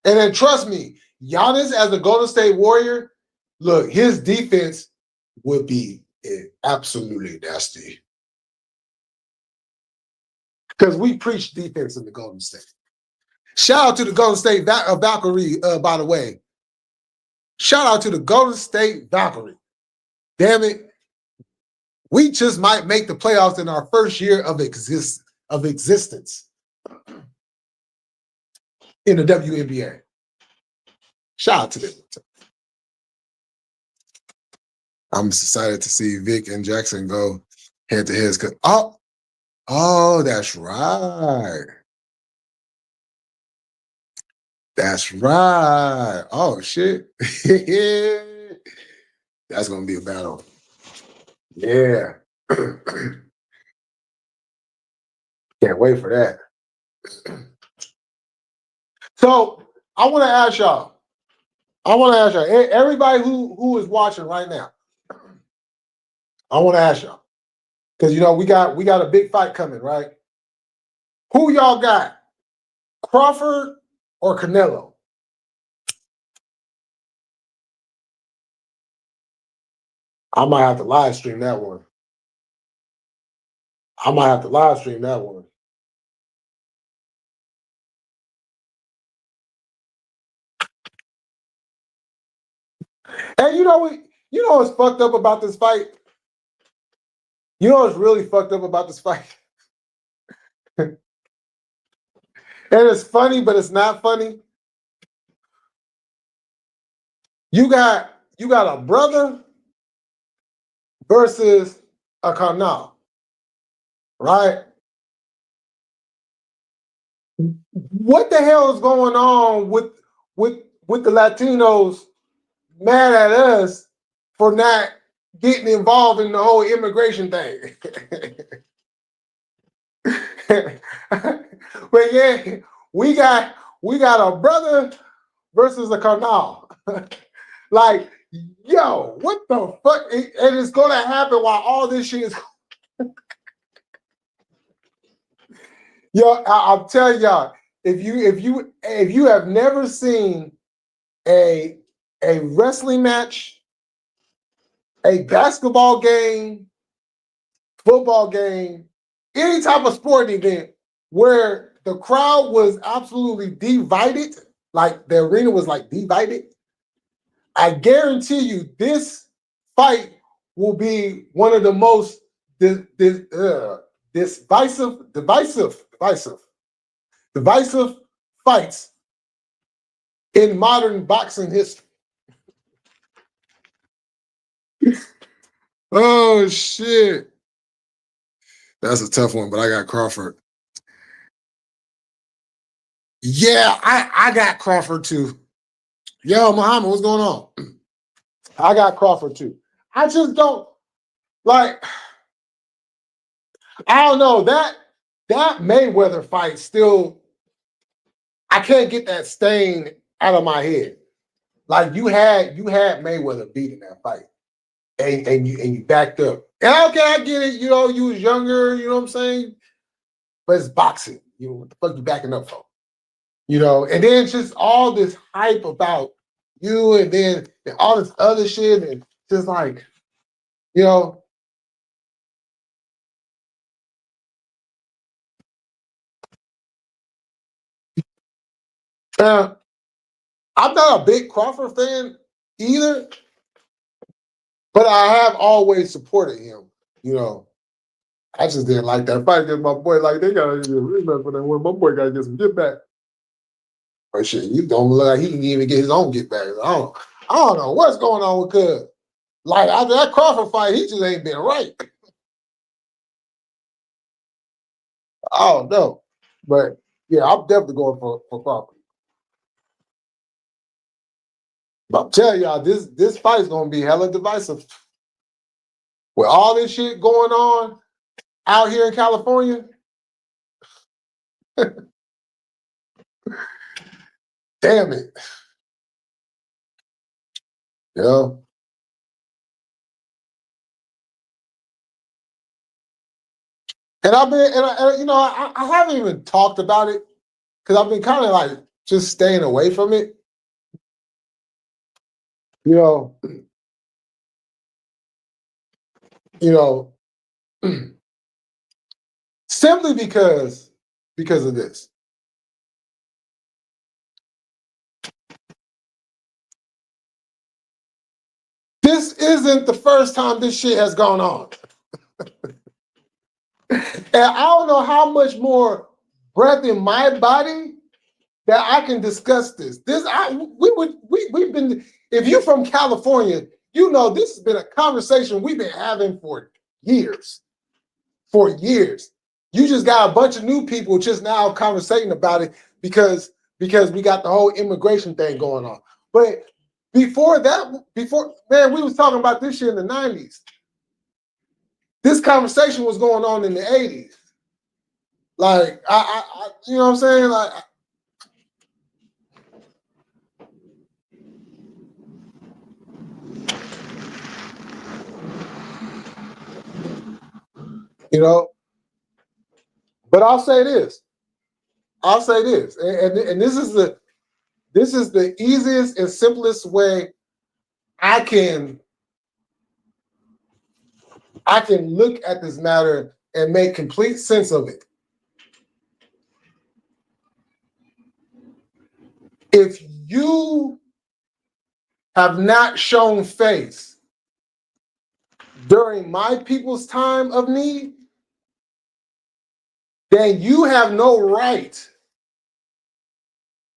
And then trust me, Giannis as a Golden State Warrior, look, his defense would be absolutely nasty. Because we preach defense in the Golden State. Shout out to the Golden State Valkyrie, by the way. Shout out to the Golden State Valkyrie. Damn it. We just might make the playoffs in our first year of existence in the WNBA. Shout out to them. I'm excited to see Vic and Jackson go head to head. Oh, that's right. That's right. Oh, shit. That's going to be a battle. Yeah. Can't wait for that. So, I want to ask y'all, everybody who is watching right now, I want to ask y'all, because, you know, we got a big fight coming, right? Who y'all got? Crawford or Canelo? I might have to live stream that one. And you know what? You know what's fucked up about this fight? You know what's really fucked up about this fight? And it's funny, but it's not funny. You got a brother versus a carnal, right? What the hell is going on with the Latinos mad at us for not getting involved in the whole immigration thing? But yeah, we got a brother versus a carnal. Like, yo, what the fuck? And it's gonna happen while all this shit is. Yo, I'm telling y'all, if you have never seen a wrestling match, a basketball game, football game, any type of sporting event where the crowd was absolutely divided, like the arena was like divided, I guarantee you this fight will be one of the most divisive fights in modern boxing history. Oh shit. That's a tough one, but I got Crawford. Yeah, I got Crawford too. Yo, Muhammad, what's going on? I got Crawford too. I just don't like. I don't know that Mayweather fight still. I can't get that stain out of my head. Like you had Mayweather beating that fight, and you backed up. And okay, I get it. You know, you was younger. You know what I'm saying? But it's boxing. You know what the fuck you backing up for? You know, and then it's just all this hype about you, and then all this other shit, and just like, you know. I'm not a big Crawford fan either, but I have always supported him. You know, I just didn't like that fight against my boy. Like they gotta get a rematch for that one. My boy gotta get some get back. But shit, you don't look like he can even get his own get back. I don't know what's going on with Cuz. Like after that Crawford fight, he just ain't been right. I don't know, but yeah, I'm definitely going for Crawford. But I'm telling y'all, this fight's gonna be hella divisive. With all this shit going on out here in California, damn it. You know? And I've been, you know, I haven't even talked about it because I've been kind of like just staying away from it. You know, simply because of this. This isn't the first time this shit has gone on. And I don't know how much more breath in my body that I can discuss this. We've been, if you're from California, you know this has been a conversation we've been having for years. For years. You just got a bunch of new people just now conversating about it because we got the whole immigration thing going on. But before that, man, we was talking about this shit in the 90s. This conversation was going on in the 80s. Like, you know what I'm saying? Like, you know, but I'll say this, and this is the easiest and simplest way I can look at this matter and make complete sense of it. If you have not shown face during my people's time of need, then you have no right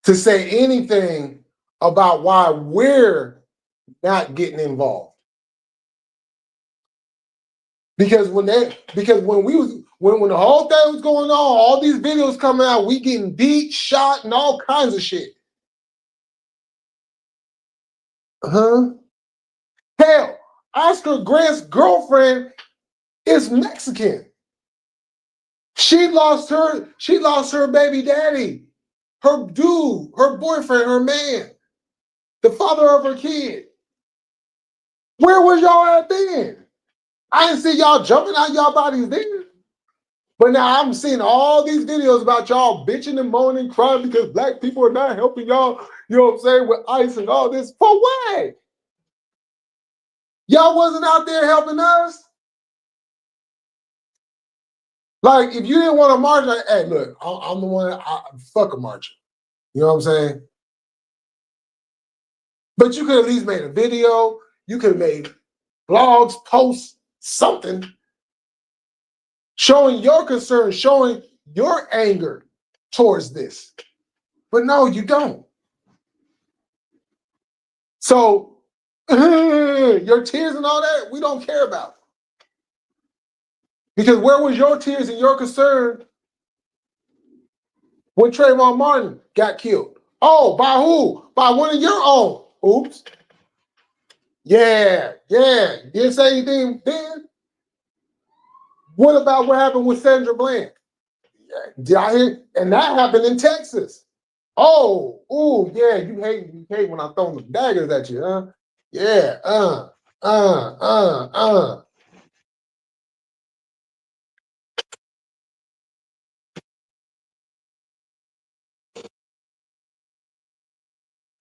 to say anything about why we're not getting involved. Because when the whole thing was going on, all these videos coming out, we getting beat, shot, and all kinds of shit. Hell, Oscar Grant's girlfriend is Mexican. She lost her baby daddy, her dude, her boyfriend, her man, the father of her kid. Where was y'all at then? I didn't see y'all jumping out y'all bodies then. But now I'm seeing all these videos about y'all bitching and moaning, crying because black people are not helping y'all, you know what I'm saying, with ICE and all this. For what? Y'all wasn't out there helping us? Like, if you didn't want to march, like, hey, look, I'm the one, fuck a march. You know what I'm saying? But you could at least made a video. You could have made blogs, posts, something showing your concern, showing your anger towards this. But no, you don't. So your tears and all that, we don't care about. Because where was your tears and your concern when Trayvon Martin got killed? Oh, by who? By one of your own. Oops. Yeah. Didn't say anything then. What about what happened with Sandra Bland? Did I hear? And that happened in Texas. Oh, yeah, you hate when I throw the daggers at you, huh? Yeah,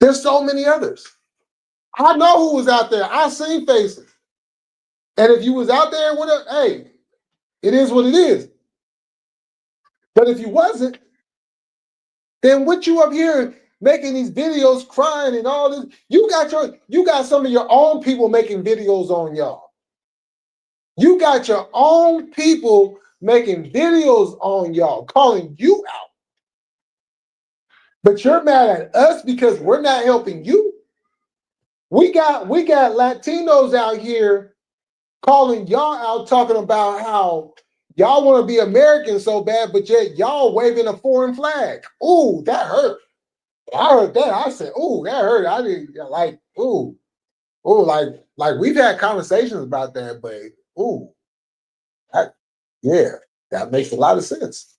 There's so many others. I know who was out there. I seen faces. And if you was out there with it, hey, it is what it is. But if you wasn't, then what you up here making these videos crying and all this, you got some of your own people making videos on y'all. You got your own people making videos on y'all, calling you out. But you're mad at us because we're not helping you. We got Latinos out here calling y'all out, talking about how y'all want to be American so bad, but yet y'all waving a foreign flag. Ooh, that hurt. I heard that. I said, ooh, that hurt. I didn't like, like we've had conversations about that, but that makes a lot of sense.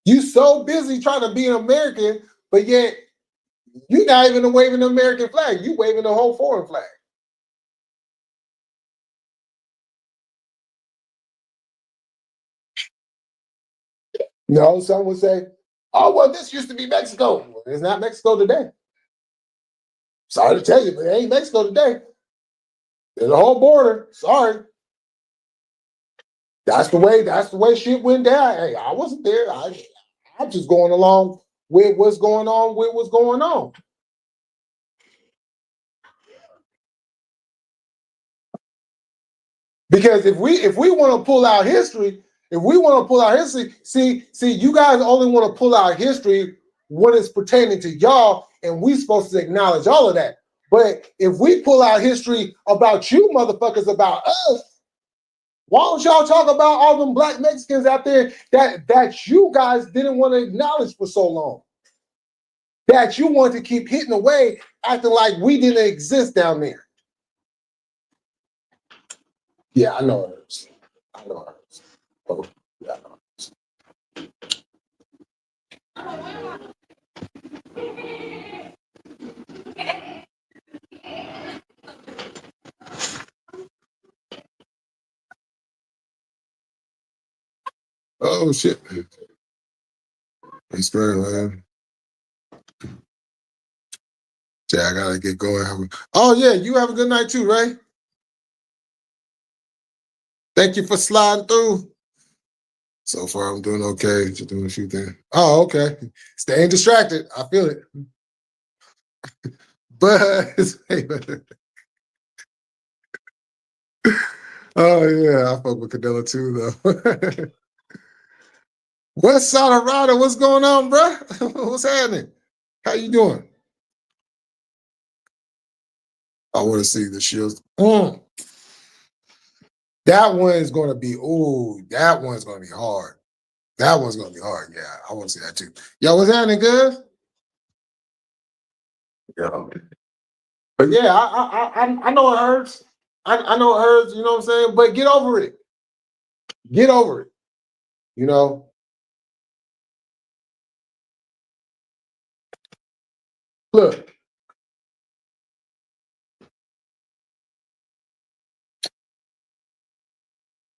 You so busy trying to be an American, but yet you're not even waving the American flag. You waving the whole foreign flag. No, some would say, oh, well, this used to be Mexico. Well, it's not Mexico today. Sorry to tell you, but it ain't Mexico today. There's a whole border. Sorry. That's the way shit went down. Hey, I wasn't there. I'm just going along with what's going on. Because if we want to pull out history, see, you guys only want to pull out history when it's pertaining to y'all, and we supposed to acknowledge all of that. But if we pull out history about you motherfuckers, about us, why don't y'all talk about all them black Mexicans out there that you guys didn't want to acknowledge for so long? That you want to keep hitting away, acting like we didn't exist down there. Yeah, I know it hurts. I know it hurts. Oh, yeah, I know it hurts. Oh shit. It's great, man. Yeah, I gotta get going. Oh yeah, you have a good night too, Ray. Thank you for sliding through. So far, I'm doing okay. Just doing a few things. Oh, okay. Staying distracted. I feel it. But oh yeah, I fuck with Canelo too, though. West Side of Rider, what's going on, bro? What's happening? How you doing? I want to see the Shields. That one is going to be, that one's going to be hard. That one's going to be hard. Yeah, I want to see that too. Yo, what's happening, good? Yeah. But yeah, I know it hurts. I know it hurts, you know what I'm saying? But get over it. Get over it. You know? Look.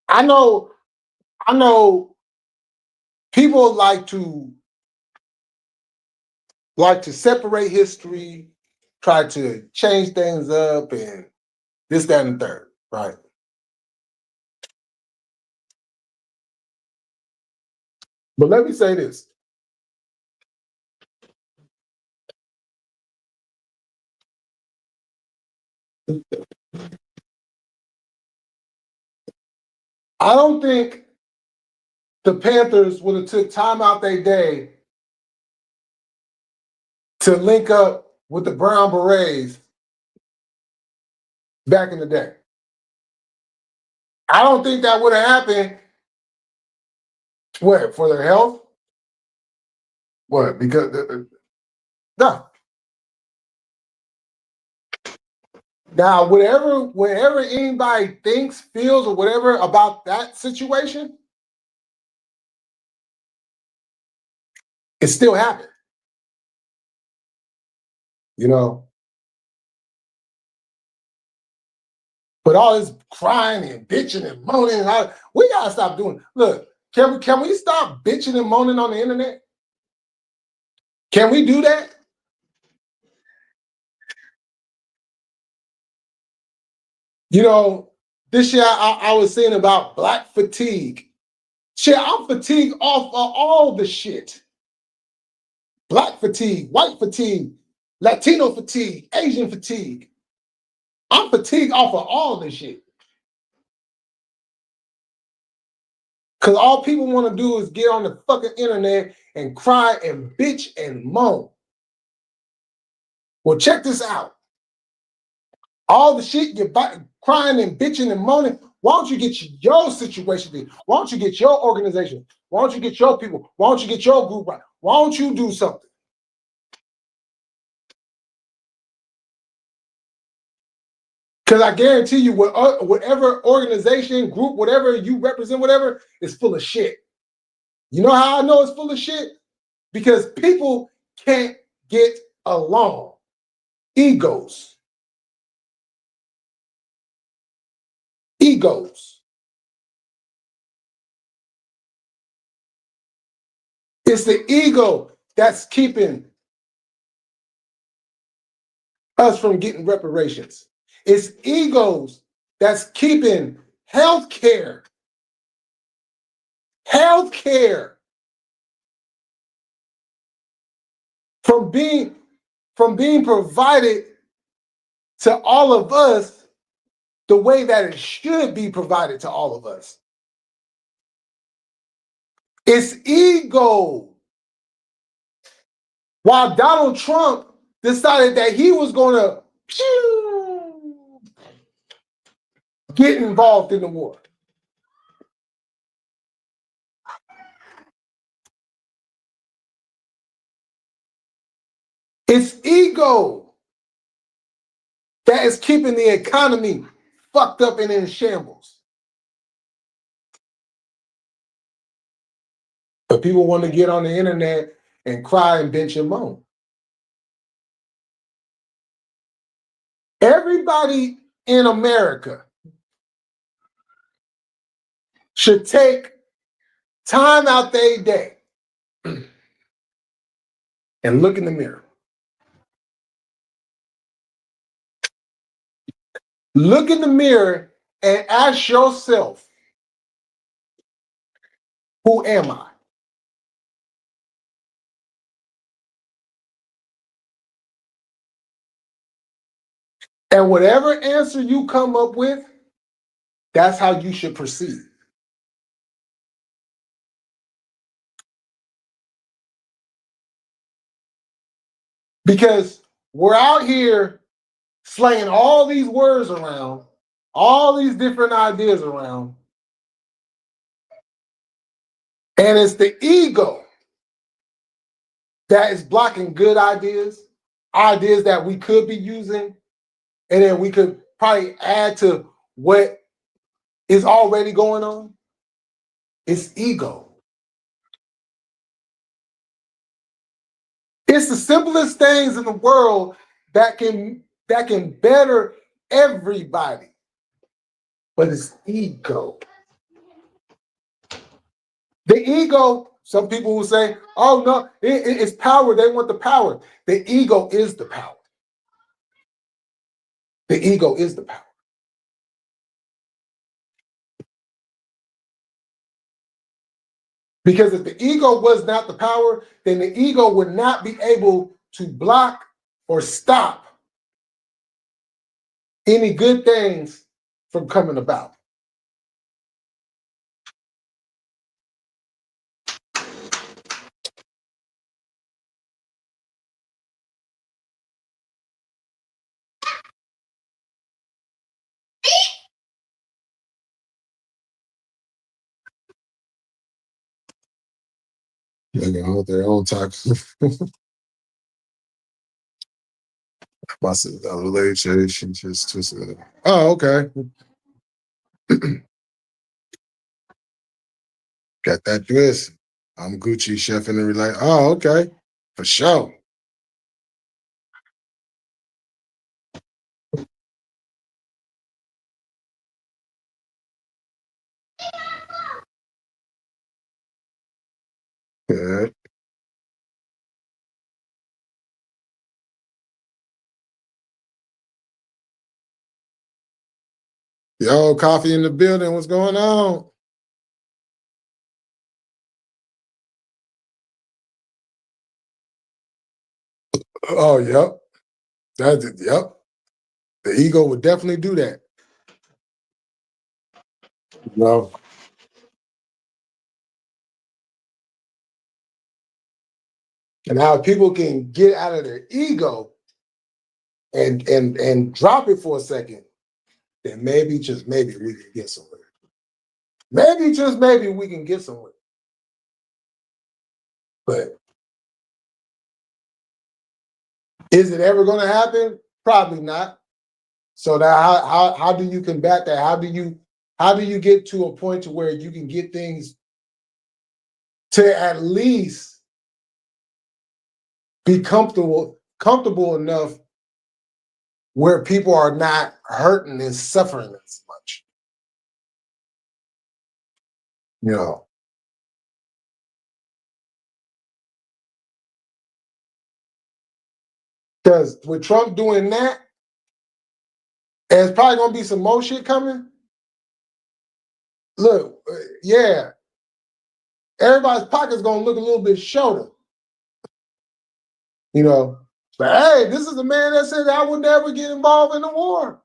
I know people like to separate history, try to change things up and this, that, and the third, right? But let me say this. I don't think the Panthers would have took time out their day to link up with the Brown Berets back in the day. I don't think that would have happened. What, for their health? What, because no. Now, whatever anybody thinks, feels, or whatever about that situation, it still happened. You know? But all this crying and bitching and moaning, we gotta stop doing it. Look, can we stop bitching and moaning on the internet? Can we do that? You know, this year I was saying about black fatigue. Shit, I'm fatigued off of all the shit. Black fatigue, white fatigue, Latino fatigue, Asian fatigue. I'm fatigued off of all this shit. Because all people want to do is get on the fucking internet and cry and bitch and moan. Well, check this out. All the shit you're crying and bitching and moaning, why don't you get your situation there? Why don't you get your organization? Why don't you get your people? Why don't you get your group right? Why don't you do something? Because I guarantee you, whatever organization, group, whatever you represent, whatever, is full of shit. You know how I know it's full of shit? Because people can't get along. Egos. Egos. It's the ego that's keeping us from getting reparations. It's egos that's keeping healthcare from being provided to all of us the way that it should be provided to all of us. It's ego. While Donald Trump decided that he was going to get involved in the war. It's ego that is keeping the economy fucked up and in shambles. But people want to get on the internet and cry and bitch and moan. Everybody in America should take time out their day and look in the mirror. Look in the mirror and ask yourself, who am I? And whatever answer you come up with, that's how you should proceed. Because we're out here slaying all these words around, all these different ideas around, and it's the ego that is blocking good ideas, ideas that we could be using, and then we could probably add to what is already going on. It's ego. It's the simplest things in the world that can better everybody. But it's ego. The ego, some people will say, oh no, it's power. They want the power. The ego is the power. The ego is the power. Because if the ego was not the power, then the ego would not be able to block or stop any good things from coming about. They got their own type of relation. Just oh, okay. Got that twist. I'm Gucci chef in the like, oh, okay. For sure. Good. Yo, coffee in the building. What's going on? Oh, yep. That's it. Yep. The ego would definitely do that. No. And how people can get out of their ego and drop it for a second, then maybe, just maybe, we can get somewhere. Maybe, just maybe, we can get somewhere. But is it ever going to happen? Probably not. So now how do you combat that? How do you get to a point to where you can get things to at least be comfortable enough where people are not hurting and suffering as much? You know. Because with Trump doing that, there's probably going to be some more shit coming. Look, yeah, everybody's pocket's going to look a little bit shorter. You know, but hey, this is a man that said I would never get involved in the war.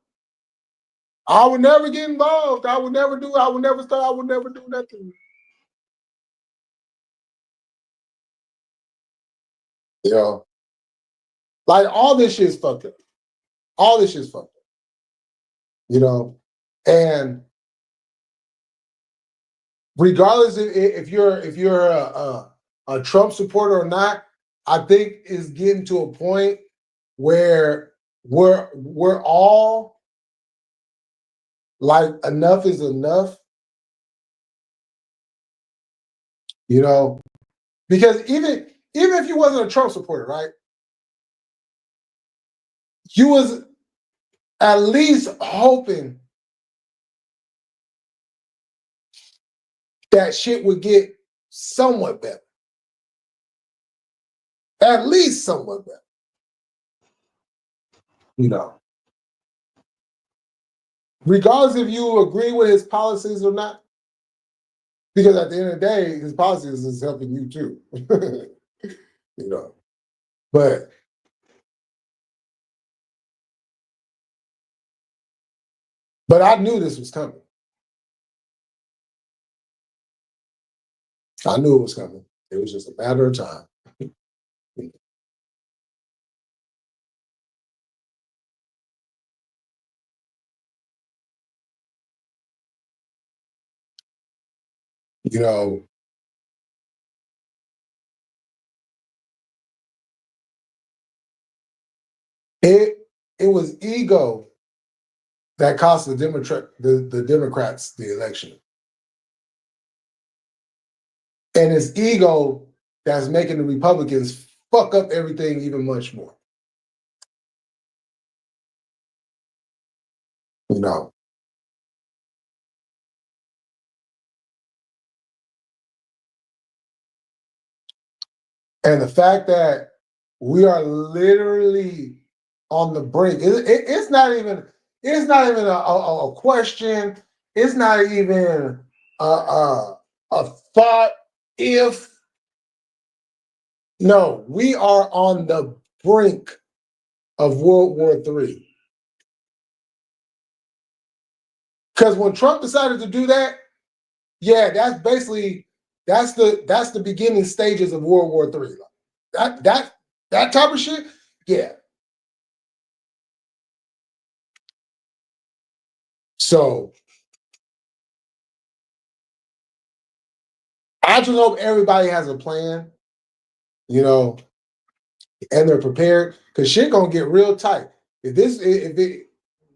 I would never get involved. I would never do. I would never start. I would never do nothing. You know, like all this shit's fucked up. All this shit's fucked up. You know, and regardless if you're a Trump supporter or not, I think it's getting to a point where we're all like enough is enough, you know, because even if you wasn't a Trump supporter, right, you was at least hoping that shit would get somewhat better, at least somewhat better, you know. Regardless if you agree with his policies or not, because at the end of the day, his policies is helping you too, you know. But I knew this was coming. I knew it was coming. It was just a matter of time. You know, it was ego that cost the Democrats the election. And it's ego that's making the Republicans fuck up everything even much more. You know. And the fact that we are literally on the brink. It's not even a question. It's not even a thought if. No, we are on the brink of World War III. Because when Trump decided to do that, yeah, that's basically that's the beginning stages of World War III. That type of shit, yeah. So I just hope everybody has a plan, you know, and they're prepared, because shit gonna get real tight.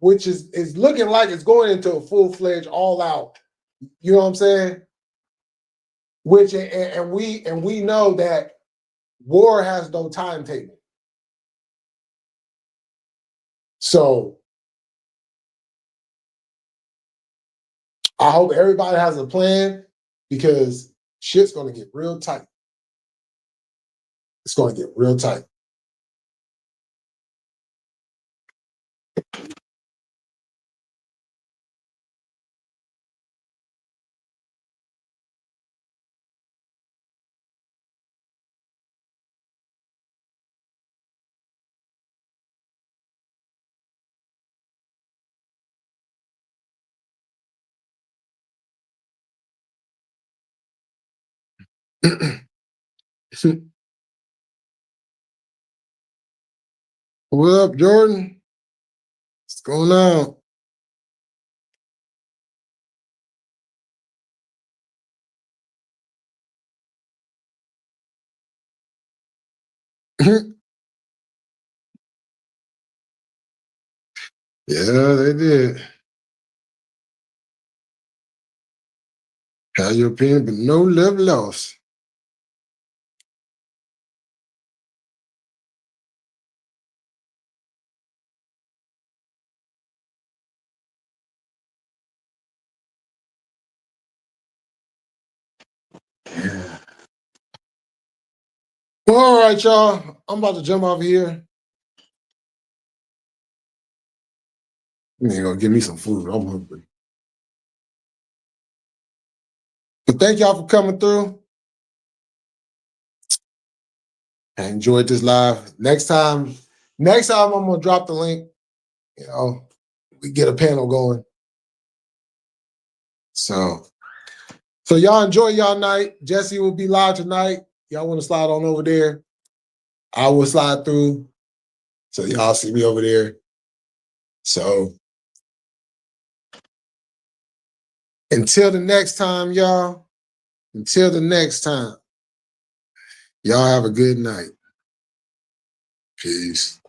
Which is looking like it's going into a full-fledged all-out, you know what I'm saying? Which and we know that war has no timetable. So I hope everybody has a plan, because shit's gonna get real tight. It's gonna get real tight. What up, Jordan? What's going on? Yeah, they did. Have your opinion, but no love lost. Yeah. Well, all right, y'all. I'm about to jump off here. You're gonna give me some food. I'm hungry. But thank y'all for coming through. I enjoyed this live. Next time I'm gonna drop the link. You know, we get a panel going. So y'all enjoy y'all night. Jesse will be live tonight. Y'all want to slide on over there? I will slide through. So y'all see me over there. So until the next time, y'all. Until the next time. Y'all have a good night. Peace.